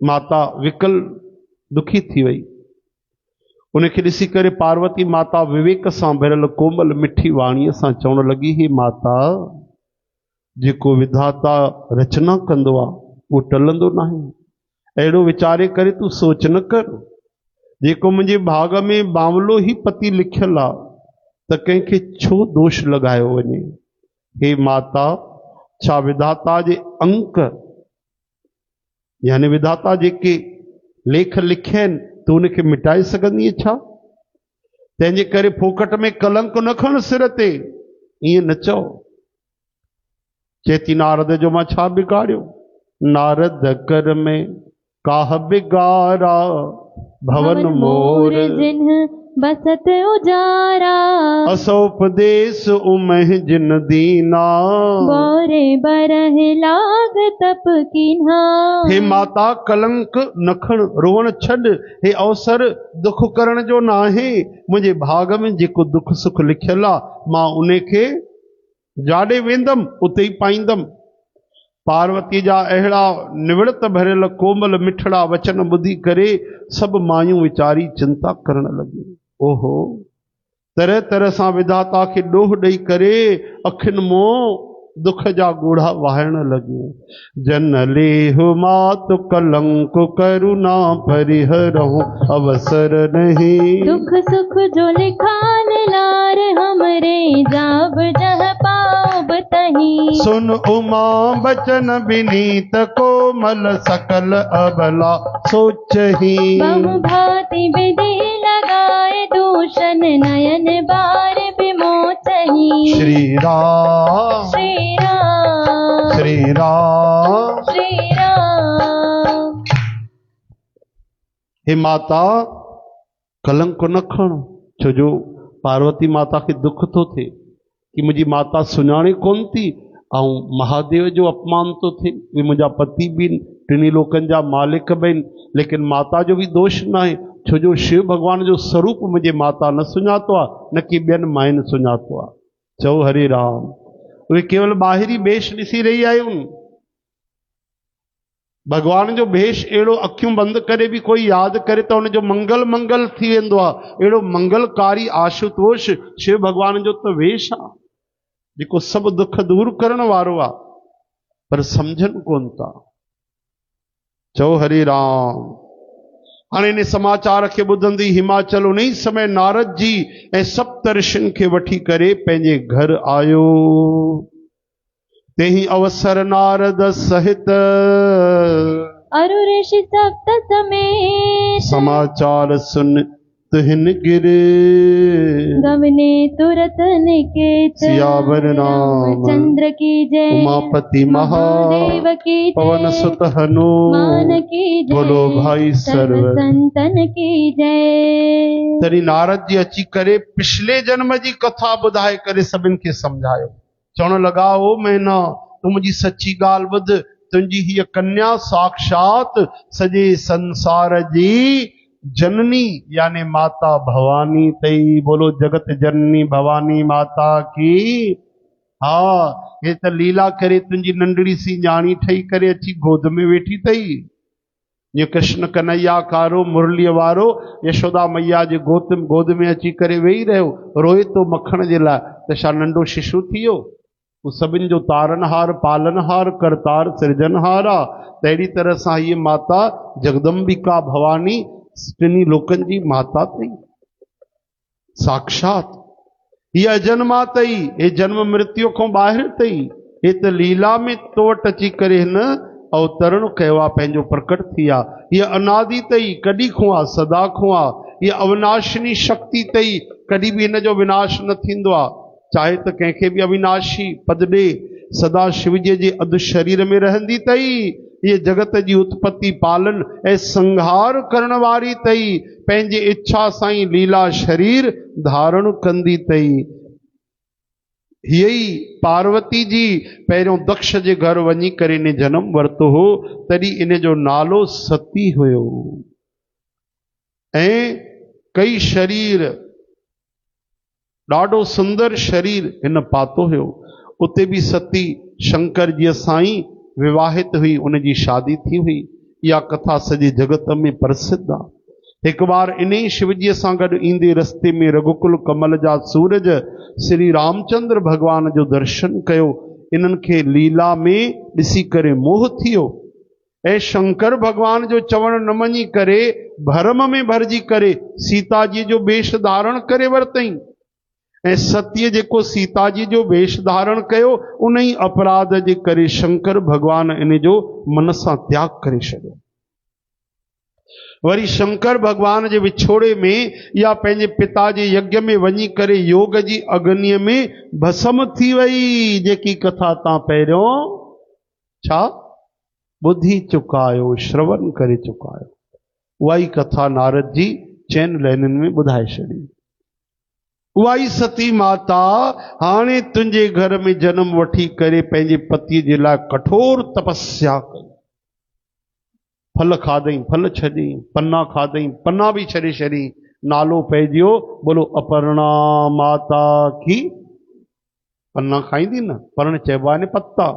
माता विकल दुखी थी वई। उनखे ॾिसी करे पार्वती माता विवेक सां भरियल कोमल मिठी वाणीअ सां चवण लॻी, ही माता जेको विधाता रचना कंदो आहे उहो टलंदो नाहे। अहिड़ो वीचारे करे तूं सोच न कर। जेको मुंहिंजे भाग में बावलो ई पति लिखियल आहे त कंहिंखे छो दोष लॻायो वञे। हे माता, छा विधाता जे अंक यानी विधाता जेके लेख लिखिया आहिनि तूं उनखे मिटाए सघंदी छा? तंहिंजे करे फोकट में कलंक न खण सिर ते, ईअं न चओ। चेती नारद जो मां छा बिगाड़ियो। नारद कर में काह बिगाड़ा भवन मोर जिन्ह बसत उजारा। असोपदेश उमह जिन दीना बोरे बरह लाग तप कीन्हा। हे माता कलंक न खण, रोवण छॾ। हे अवसर दुख करण जो न आहे। मुंहिंजे भाग में जेको दुख सुख लिखियल आहे मां उन खे जाॾे वेंदमि उते ई पाईंदमि। पार्वती जा अहिड़ा निवृत भरियल कोमल मिठड़ा वचन ॿुधी करे सभु मायूं वीचारी चिंता करण लॻियूं। ओहो, तरह तरह सां विधाता खे ॾोह ॾेई करे अखियुनि मों दुख जा ॻोढ़ा वाहण लॻियूं। जन लेह मात कलंक करुणा परिहरहु अवसर नहीं। दुख सुख जो लिखान लार हमरे जाब जह पाब तही। सुन उमा बचन विनीत कोमल सकल अबला सोचही। बहु भांति विधि लगाए दूषण नयन बार विमोचही। श्री राम श्री राम श्री राम। श्री राम। हे माता कलंक न खण, छो जो पार्वती माता के दुख तो थे। कि मुझी माता सुञाणे कोन थी ऐं महादेव जो अपमान तो थे, वे मुंहिंजा पति भी टिनी लोकनि जा मालिक भी आहिनि, लेकिन माता जो भी दोष न आहे, छो जो शिव भगवान जो स्वरूप मुंहिंजे माता न सुञातो आहे, न कि ॿियनि मायुनि सुञातो आहे। चओ हरे राम। उहे केवल ॿाहिरी वेश ॾिसी रही आहियूं, भगवान जो वेश अहिड़ो अखियूं बंदि करे भी कोई यादि करे त हुनजो मंगल मंगल थी वेंदो आहे। अहिड़ो मंगलकारी आशुतोष शिव भगवान जो त वेश आहे जेको सभु दुख दूर करण वारो आहे, पर सम्झनि कोन था। चओ हरे राम। हाणे इन समाचार खे ॿुधंदी हिमाचल उन ई समय नारद जी ऐं सप्तर्षियुनि खे वठी करे पंहिंजे घर आयो। तेही अवसर नारद सहित अरु ऋषि सप्त समेत समाचार सुन तुहिन गिर गवने तुरत निकेत सियावर राम चंद्र की जय उमापति महादेव की जय पवन सुत हनुमान मान की जय बोलो भाई सर्व संतन की जय। तरी नारद जी अची करे पिछले जन्म जी कथा ॿुधाए करे सभिनि खे सम्झायो। चवण लॻा ओ मैना तूं मुंहिंजी सची ॻाल्हि ॿुध, तुंहिंजी हीअ कन्या साक्षात सॼे संसार जी जननी यानी माता भवानी तई। बोलो जगत जननी भवानी माता की। हाँ ये त लीला करे तुंहिंजी नंढड़ी सी न्याणी ठही करे अची गोद में वेठी तई। ये कृष्ण कन्हैया कारो मुरलीअ वारो यशोदा मैया जे गोद में अची करे वेही रहियो, रोए तो मखण जे लाइ, त छा नंढो शिशु थी वियो? वो सभिनि जो तारनहार पालनहार करतार सृजनहार आ। तहिड़ी तरह सां ये माता जगदम्बिका भवानी टिनी लोकनि जी माता थी साक्षात। ये अजन्मा तई, ये जन्म मृत्यु को ॿाहिरि तई। ये त लीला में तो वटि अची करे हिन अवतरण कयो आहे, पंहिंजो प्रकट थी आहे। ये अनादि तई, कॾहिं खां आहे, सदा खां आहे। ये अविनाशिनी शक्ति तई, कॾहिं बि हिन जो विनाश न थींदो आहे। चाहे त कंहिंखे बि अविनाशी पद ॾे, सदा शिवजीअ जे अधु शरीर में रहंदी तई। ये जगत जी उत्पत्ति पालन ऐं संहार करण वारी तई। पंहिंजे इच्छा सां ई लीला शरीर धारण कंदी तई। हीअ ई पार्वती जी पहिरियों दक्ष जे घर वञी करे इन जनम वरितो हो, तॾहिं इन जो नालो सती हुयो। ऐं कई शरीर, ॾाढो सुंदर शरीर हिन पातो हुयो। उते भी सती शंकर जी साईं विवाहित हुई, उनजी शादी थी हुई। इहा कथा सॼे जगत में प्रसिद्ध आहे। एक बार इन्हीं शिवजीअ सां गॾु ईंदे रस्ते में रघुकुल कमल जा सूरज श्री रामचंद्र भगवान जो दर्शन कयो। इन्हनि खे लीला में ॾिसी करे मोह थियो ऐं शंकर भगवान जो चवण न मञी करे भरम में भरिजी करे सीता जी जो वेश धारण करे वरितई। ऐं सतीअ जेको सीता जी जो वेश धारण कयो, उन ई अपराध जे करे शंकर भगवान इन जो मन सां त्याग करे छॾियो। वरी शंकर भगवान जे विछोड़े में या पंहिंजे पिता जे यज्ञ में वञी करे योग जी अग्नीअ में भस्म थी वई, जेकी कथा तव्हां पहिरियों छा ॿुधी चुका आहियो, श्रवण करे चुका आहियो। उहा ई कथा नारद जी चइनि लाइनुनि में ॿुधाए छॾी। उहा ई सती माता हाणे तुंहिंजे घर में जन्म वठी करे पंहिंजे पतीअ जे लाइ कठोर तपस्या कई। फल खाधई, फल छॾी, पन्ना खाधई, पन्ना भी छॾे छॾी। नालो पइजियो, बोलो अपर्णा माता की। पन्ना खाईंदी न, पर्ण चइबो आहे न पत्ता,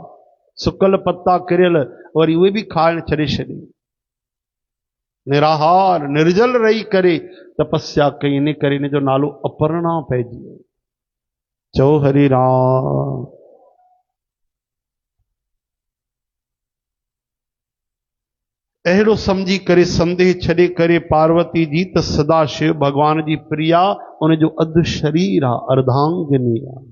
सुकल पत्ता किरियल, वरी उहे भी खाइण छॾे छॾी। निराहार निर्जल रही करे तपस्या कई, इन करे इन जो नालो अपर्णा पइजी वियो। चओ हरि राम। अहिड़ो समझी करे संदेह छॾे करे पार्वती जी त सदाशिव भगवान जी प्रिया, उन जो अधु शरीर आहे, अर्धांगिनी आहे।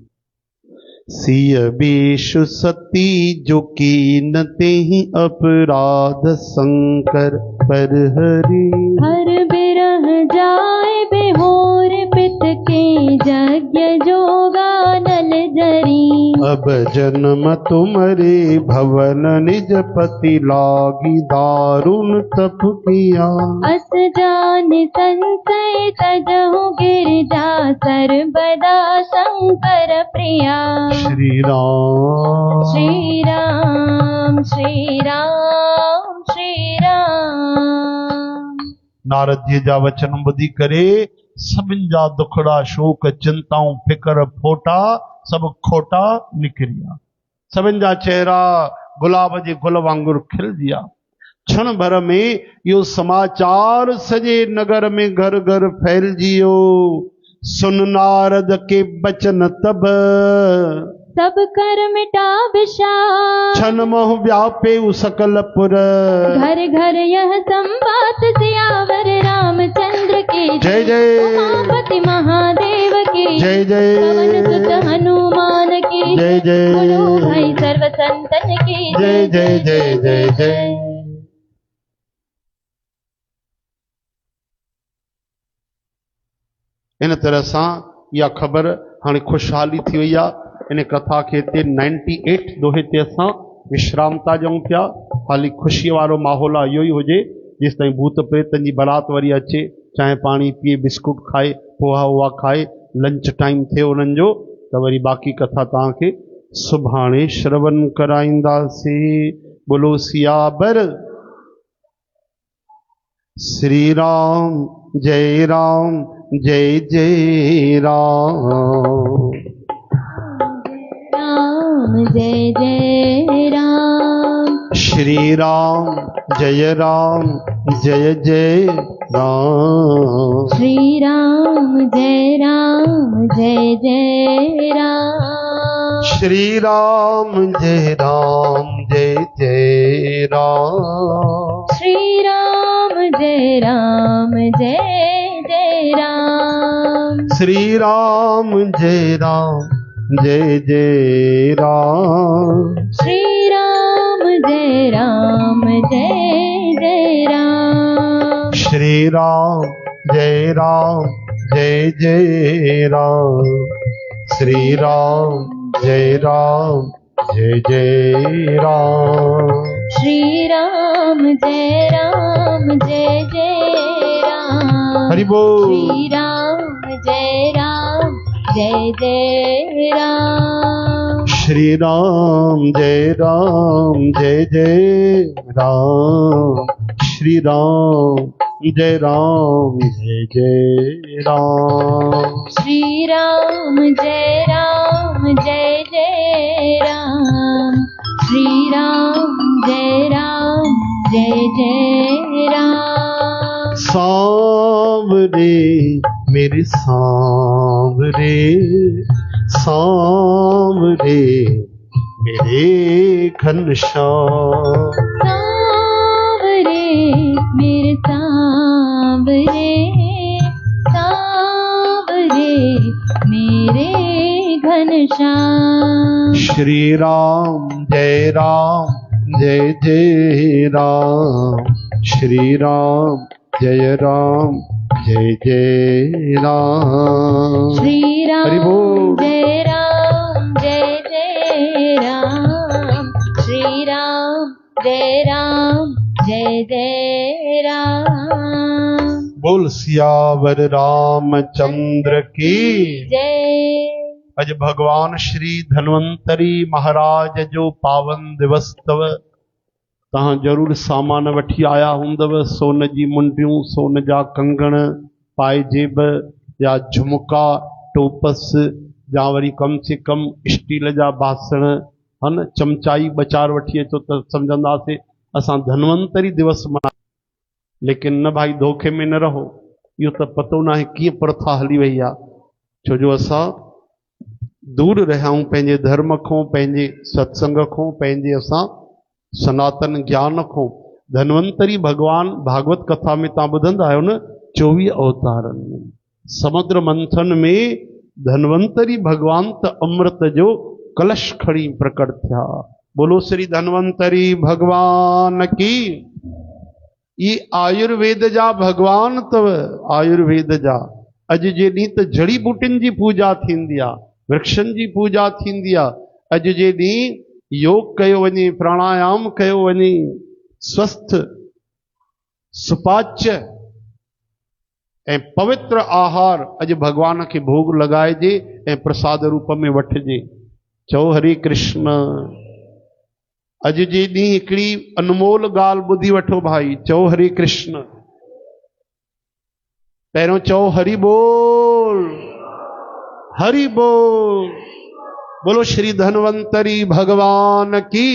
सिय बेशु सती जो की न तेहि अपराध शंकर पर हरि। हर बिरह जाए बेहोर पित के यज्ञ जोगा नल जरी। अब जन्म तुमरे भवन निज पति लागी दारुण तप किया। अस जान संशय तजहु गिरजा सर्वदा शंकर प्रिया। श्री राम श्री राम श्री राम श्री राम। नारद जी जा वचन ॿुधी करे सभिनि जा दुखड़ा शोक चिंताऊं फिकर फोटा सब खोटा निकिरिया। सभिनि जा चेहरा गुलाब जे गुल वांगुर खिलजिया। क्षण भर में यो समाचार सजे नगर में घर घर फैलजियो। सुन नारद के बचन तब सब कर मिटा विषाद। क्षण मोह व्यापे सकलपुर। घर घर यह संवाद सियावर रामचंद्र की जय जय। उमापति महादेव की जय जय। पवन सुत हनुमान की जय जय। बोलो भाई सर्व संतन की जय जय जय जय जय। इन तरह सां इहा ख़बर हाणे खुशहाली थी वई आहे। इन कथा खे हिते 98 दोहे ते असां विश्राम था ॾियूं पिया। हाली ख़ुशीअ वारो माहौल आहे, इहो ई हुजे जेसि ताईं भूत प्रेतनि जी बारात वरी अचे, चांहि पाणी पीए, बिस्कुट खाए, पोहा वोहा खाए, लंच टाइम थिए उन्हनि जो, त वरी बाक़ी कथा तव्हांखे सुभाणे श्रवण कराईंदासीं। बोलो सियावर श्री राम जय राम जय जय राम। राम जय जय राम। श्री राम जय जय राम। श्री राम जय जय जय राम। श्री राम जय जय राम। श्री राम जय जय राम। श्री राम जय जय राम। श्री राम जय जय राम। श्री राम जय जय राम। श्री राम जय जय राम। श्री राम जय जय राम। हरि बोल। श्री राम जय जय राम। श्री राम जय जय राम। श्री राम जय जय राम। श्री राम जय जय राम। श्री राम जय जय राम। सांवरे मेरे सांवरे, सांवरे मेरे घनश्याम। सांवरे मेरे सांवरे, सांवरे मेरे घनश्याम। श्री राम जय जय राम। श्री राम जय जय राम। श्री राम हरि बोल। जय जय राम। श्री राम जय जय राम। बोल सियावर रामचंद्र की जय। अज भगवान श्री धन्वंतरी महाराज जो पावन दिवस तव। तहां जरूर सामान वठी आया हूंदव, सोन जी मुंडियूं, सोन जा कंगण, पाइजेब या झुमका, टोपस, या वरी कम से कम स्टील जा बासण, है न, चमचाई बचार वठी अचो त सम्झंदासीं असां धन्वंतरी दिवस मना। लेकिन न भाई, धोखे में न रहो। इहो त पतो न आहे कीअं प्रथा हली वई आहे। छो जो असां दूर रहियाऊं पंहिंजे धर्म खां, पंहिंजे सत्संग खां, पंहिंजे असां सनातन ज्ञान को। धन्वंतरी भगवान भागवत कथा में तव्हां ॿुधंदा आहियो न, 24 अवतारनि में, समुद्र मंथन में धन्वंतरी भगवान त अमृत जो कलश खड़ी प्रकट थिया। बोलो श्री धन्वंतरी भगवान की। ये आयुर्वेद जा भगवान तव, आयुर्वेद जा। अॼु जे ॾींहुं त जड़ी बूटिन जी पूजा थींदी आहे, वृक्षनि जी पूजा थींदी आहे। अॼु जे ॾींहुं योग कयो वञे, प्राणायाम कयो वञे, स्वस्थ सुपाच्य ऐं पवित्र आहार अॼु भगवान खे भोग लॻाइजे ऐं प्रसाद रूप में वठिजे। चओ हरे कृष्ण। अॼु जे ॾींहुं हिकिड़ी अनमोल ॻाल्हि ॿुधी वठो भाई। चओ हरे कृष्ण। पहिरियों चओ हरि बोल, हरि बोल। बोलो श्री धन्वंतरी भगवान की।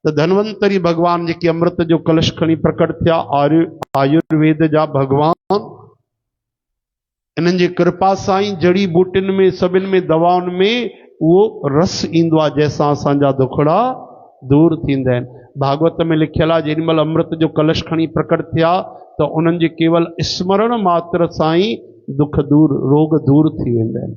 तो धन्वंतरी भगवान जेके अमृत जो कलश खणी प्रकट थिया, आयुर्वेद जा भगवान, इन्हनि जी कृपा सां ई जड़ी बूटिन में सभिनि में दवाउनि में उहो रस ईंदो आहे जंहिंसां असांजा दुखड़ा दूर थींदा आहिनि। भागवत में लिखियल आहे जेॾीमहिल अमृत जो कलश खणी प्रकट थिया त उन्हनि जे केवल स्मरण मात्र सां ई दुख दूर, रोग दूर थी वेंदा आहिनि।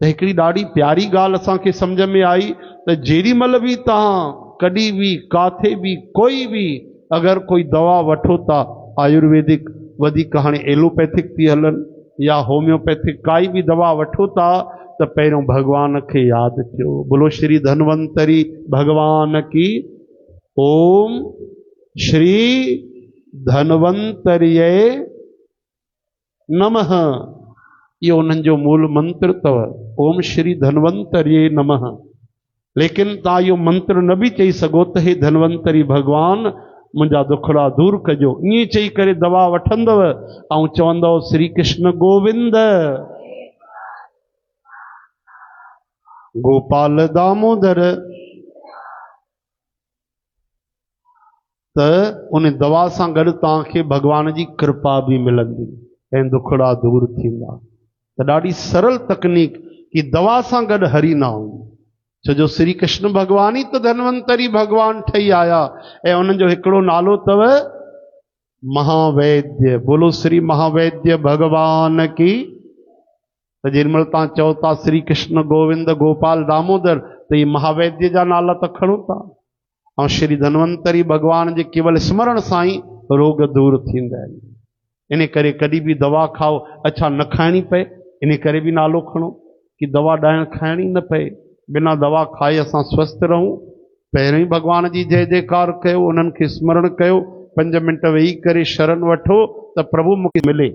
त हिकिड़ी ॾाढी प्यारी ॻाल्हि असांखे सम्झ में आई त जेॾीमहिल बि तव्हां कॾहिं बि काथे बि कोई बि अगरि कोई दवा वठो था, आयुर्वेदिक वधीक हाणे एलोपैथिक थी हलनि या होम्योपैथिक काई बि दवा वठो था त पहिरियों भगवान खे यादि कयो। बोलो श्री धन्वंतरी भगवान की। ओम श्री धन्वंतरिये नमः। इहो उन्हनि जो मूल मंत्र अथव, ओम श्री धन्वंतरिये नमः। लेकिन तव्हां इहो मंत्र न बि चई सघो त हे धन्वंतरी भगवान मुंहिंजा दुखड़ा दूर कजो। ईअं चई करे दवा वठंदव ऐं चवंदव श्री कृष्ण गोविंद, गोपाल दामोदर, त उन दवा सां गॾु तव्हांखे भगवान जी कृपा बि मिलंदी ऐं दुखड़ा दूर थींदा। त ॾाढी सरल तकनीक की दवा सां गॾु हरि नाम। छो जो श्री कृष्ण भगवान ई त धन्वंतरी भगवान ठही आया ऐं उन्हनि जो हिकिड़ो नालो अथव महावैद्य। बोलो श्री महावैद्य भगवान की। त जेॾीमहिल तव्हां चओ था श्री कृष्ण गोविंद गोपाल दामोदर त इहे महावैद्य जा नाला त खणो था। ऐं श्री धन्वंतरी भगवान जे केवल स्मरण सां ई रोग दूर थींदा आहिनि। इन करे कॾहिं बि दवा खाओ, अच्छा न खाइणी पए, इन करे बि नालो खणो कि दवा ॾाइण खाइणी न पए। बिना दवा खाए असां स्वस्थ रहूं। पहिरियों ई भगवान जी जय जयकार कयो, उन्हनि खे स्मरण कयो, 5 मिंट वेही करे शरण वठो त प्रभु मूंखे मिले।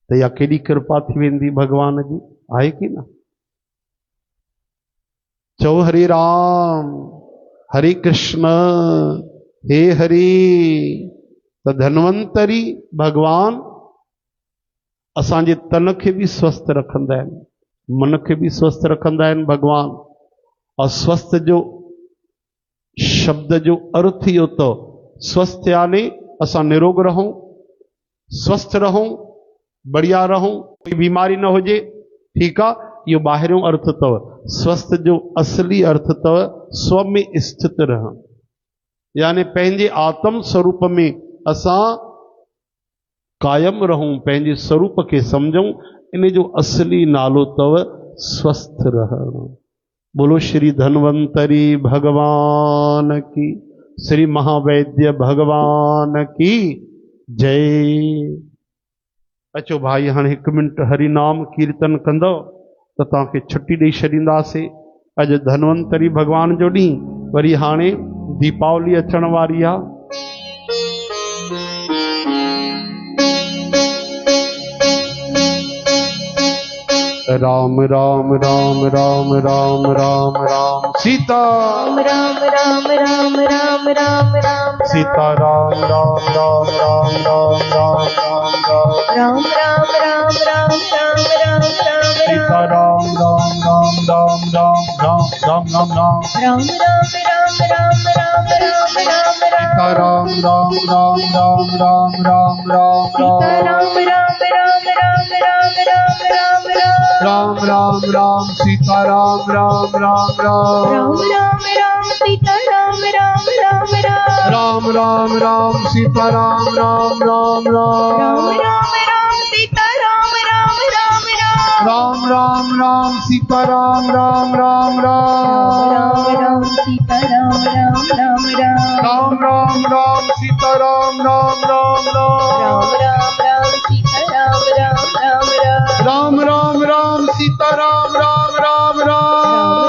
त इहा केॾी कृपा थी वेंदी भगवान जी, आहे कि न? चओ हरे राम हरे कृष्ण हे हरि। त धन्वंतरी भगवान असांजे तन खे बि स्वस्थ रखंदा आहिनि, मन खे बि स्वस्थ रखंदा आहिनि भगवान। और स्वस्थ जो शब्द जो अर्थ इहो अथव, स्वस्थ यानी असां निरोग रहूं, स्वस्थ रहूं, बढ़िया रहूं, कोई बीमारी न हुजे। ठीकु आहे, इहो ॿाहिरियों अर्थ अथव। स्वस्थ जो असली अर्थ अथव स्व में स्थित रहणु, यानी पंहिंजे आत्म स्वरूप में असां कायम रहूं, पंहिंजे स्वरूप खे सम्झूं। इन जो असली नालो अथव स्वस्थ रहणु। बोलो श्री धन्वंतरी भगवान की, श्री महावैद्य भगवान की जय। अचो भाई, हाणे 1 मिंट हरि नाम कीर्तन कंदव त तव्हांखे छुट्टी ॾेई छॾींदासीं। अॼु धन्वंतरी भगवान जो ॾींहुं, वरी हाणे दीपावली अचण वारी आहे। राम राम राम राम राम राम राम सीता राम राम राम राम राम राम सीता राम राम राम राम राम राम राम राम राम राम राम राम राम राम सीता राम राम राम राम राम राम राम राम राम राम राम राम राम राम राम राम सीता राम राम राम राम राम राम राम राम राम राम राम राम राम राम राम राम राम सीता राम राम राम राम राम राम सीता राम राम राम राम राम राम सीता राम राम राम राम राम सीता राम राम राम राम राम राम सीता राम राम राम राम सीता राम राम राम राम राम राम सीता राम राम राम राम सीता राम राम राम राम राम राम सीता राम राम राम राम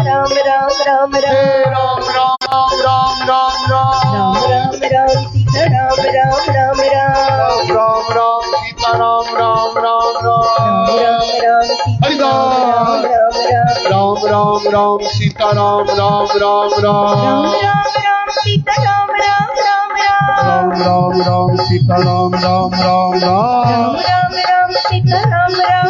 राम राम राम हे राम राम राम राम राम राम राम राम राम सीता राम राम राम राम राम राम सीता राम राम राम राम राम राम सीता हरिदास राम राम राम राम राम सीता राम राम राम राम राम राम सीता राम राम राम राम राम राम सीता राम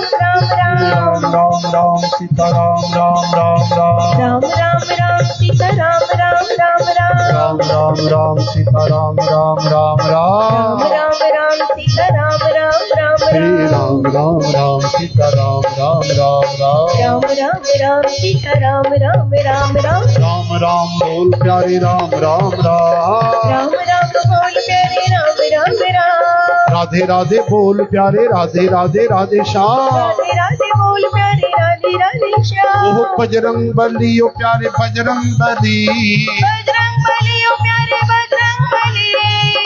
राम राम राम राम सीता राम राम राम राम राम राम सीता राम राम राम राम राम सीता राम राम राम राम राम राम सीता राम राम राम राम राम सीता राम राम राम श्री राम राम राम सीता राम राम राम राम राम सीता राम राम राम राम राम राम बोल प्यारे राम राम राम बोल प्यारे राम राम राम राधे राधे बोल प्यारे राधे राधे राधे श्याम राधे राधे बोल प्यारे राधे राधे श्याम ओह बजरंग बली ओ प्यारे बजरंग बली बजरंग बली ओ प्यारे बजरंग बली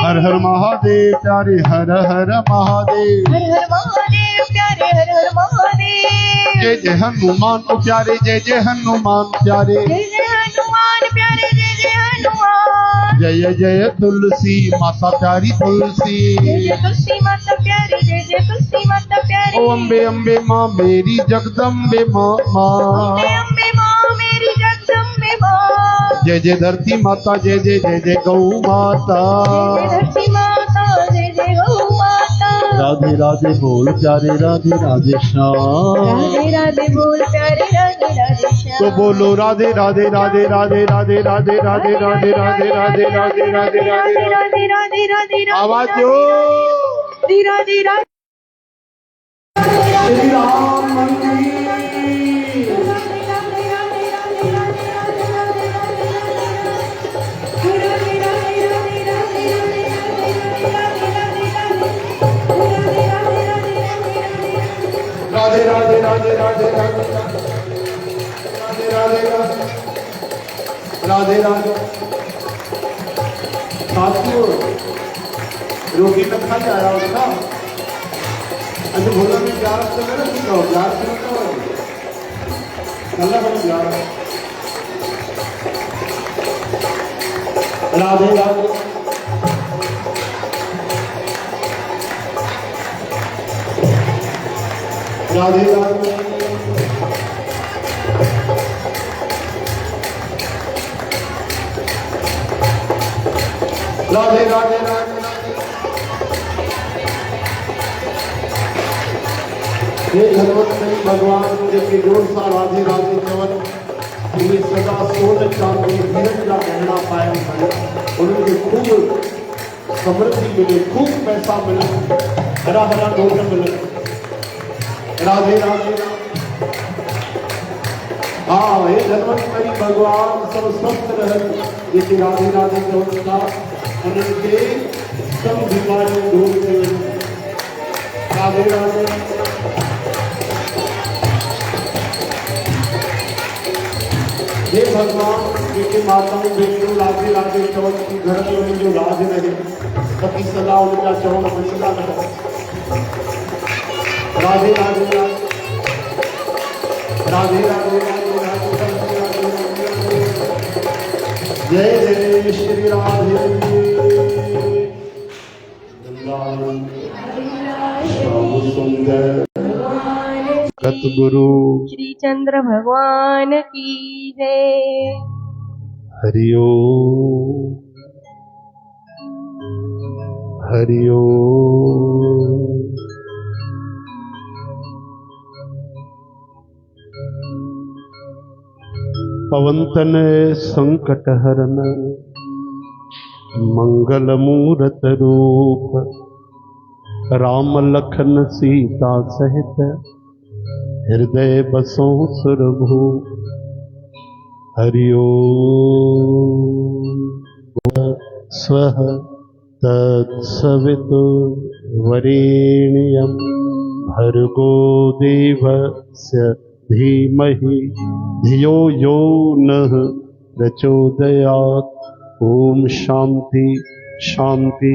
हर हर महादेव प्यारे हर हर महादेव हर हर महादेव प्यारे हर हर महादेव जय जय हनुमान ओ प्यारे जय जय हनुमान प्यारे जय जय हनुमान प्यारे जय जय हनुमान जय जय तुलसी माता प्यारी तुलसी जय जय तुलसी माता प्यारी जय जय तुलसी माता प्यारी ओ अम्बे अम्बे माँ मेरी जगदम्बे माँ माँ अम्बे माँ मेरी जगदम्बे माँ जय जय धरती माता जय जय जय जय गौ माता जय धरती माता जय जय गौ माता राधे राधे बोल प्यारे राधे राधे श्याम राधे राधे बोल प्यारे राधे राधे श्याम तो बोलो राधे राधे राधे राधे राधे राधे राधे राधे राधे राधे राधे राधे राधे राधे राधे राधे आवाज दो राधे राधे राधे श्री राम मंदिर राधे राधे राधे राधे राधे राधे राधे राधे राधे साथियों रोगी कथा जा रहा उसका अच्छा भोला में प्यार से मेरा सुनो प्यार से अल्लाह को प्यार राधे राधे राधे राधे राधे राधे राधे हे धनवंतरी भगवान जिनके जोर सा राधे राधे चवन उन्हें सदा सोने चांदी हिरण का गहना पाया मिले उनके खूब समृद्धि मिले खूब पैसा मिले हरा हरा डोर मिले राधे राधे हाँ हे धनवंतरी भगवान सब स्वस्थ रहे जैसे राधे राधे चवन का उनके सब बीमारियों दूर से राधे राधे हे भगवान बेटे माताओं बेटियों राधे राधे चवन की घर में जो राज रहे पति सदा उनका चवन बचता रहे राधे राधे राधे राधे जय जय श्री राधे श्याम सुंदर सतगुरु श्री चंद्र भगवान की जय हरिओ हरिओ पवंतन संकट हरन मंगल मूरत रूप राम लखन सीता सहित हृदय बसों सुरभू हरिओ स्वः तत्सवितुर्वरेण्यं भर्गो देवस्य धीमहि धियो यो नः प्रचोदयात् ओम शांति शांति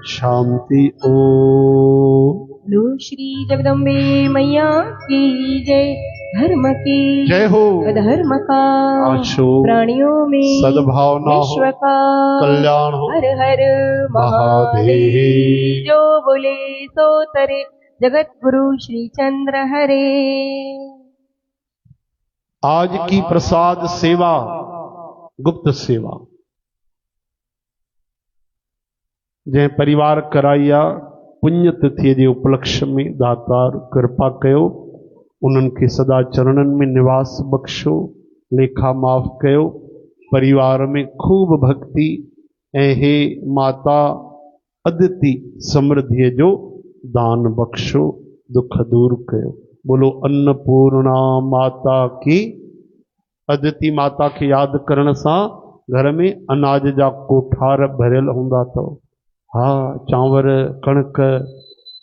शांति ओम लो श्री जगदम्बे मैया की जय। धर्म की जय हो। अधर्म का आशो प्राणियों में सद्भावना हो, विश्व का कल्याण हो। हर हर महादेव। जो बोले सो तरे जगत गुरु श्री चंद्र हरे। आज की प्रसाद सेवा गुप्त सेवा जै परिवार कराइया पुण्य तिथि जे उपलक्ष्य में दातार कृपा कयो, उन्हनि खे सदा चरणन में निवास बख्शो, लेखा माफ़ कयो, परिवार में खूब भक्ति ऐं हे माता अदिति समृद्धि जो दान बख्शो, दुख दूर कयो। बोलो अन्नपूर्णा माता की। अदिति माता के याद करण सां घर में अनाज जा कोठार भरियल हूंदा अथव। हा, चांवर कणक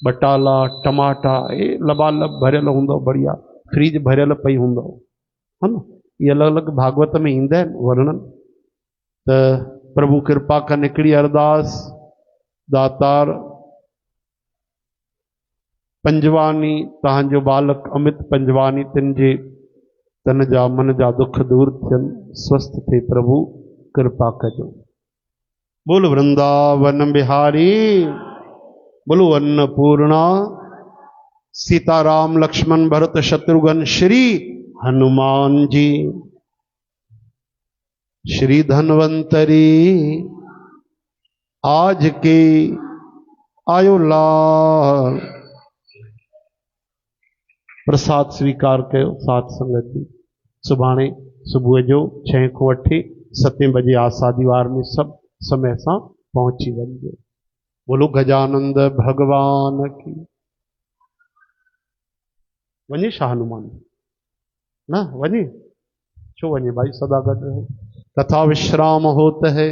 बटाला टमाटा ए लबालब भरियल हूंदो, बढ़िया फ्रिज भरियल पई हूंदो, है न। ये अलग अलग भागवत में ईंदा आहिनि वर्णन। त प्रभु कृपा कनि। हिकिड़ी अरदास दातार पंजवानी तव्हांजो बालक अमित पंजवानी तिन जे तन जा मन जा दुख दूर थियनि, स्वस्थ थे, प्रभु कृपा कजो। बोल वृंदावन बिहारी। बोलो अन्नपूर्णा। सीताराम लक्ष्मण भरत शत्रुघ्न श्री हनुमान जी। श्री धन्वंतरी आज के आयो लाल। प्रसाद स्वीकार कयो साथ संगत जी। सुभाणे सुबह जो 6 को 8 7 बजे आशा दीवार में सब समय सां पहुंची वञिजो। बोलो गजानंद भगवान की। वञे छा हनुमान न वञे छो वञे भाई, सदा गॾु रहे। कथा विश्राम होत है,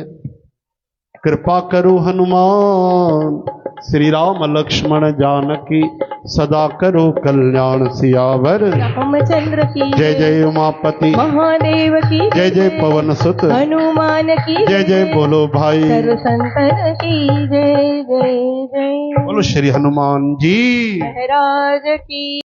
कृपा करो हनुमान। श्री राम लक्ष्मण जानकी सदा करो कल्याण। सियावर रामचंद्र की जय जय उमापति महादेव की जय जय पवन सुत हनुमान की जय जय। बोलो भाई सर्व संतन की जय जय जय। बोलो श्री हनुमान जी महाराज की।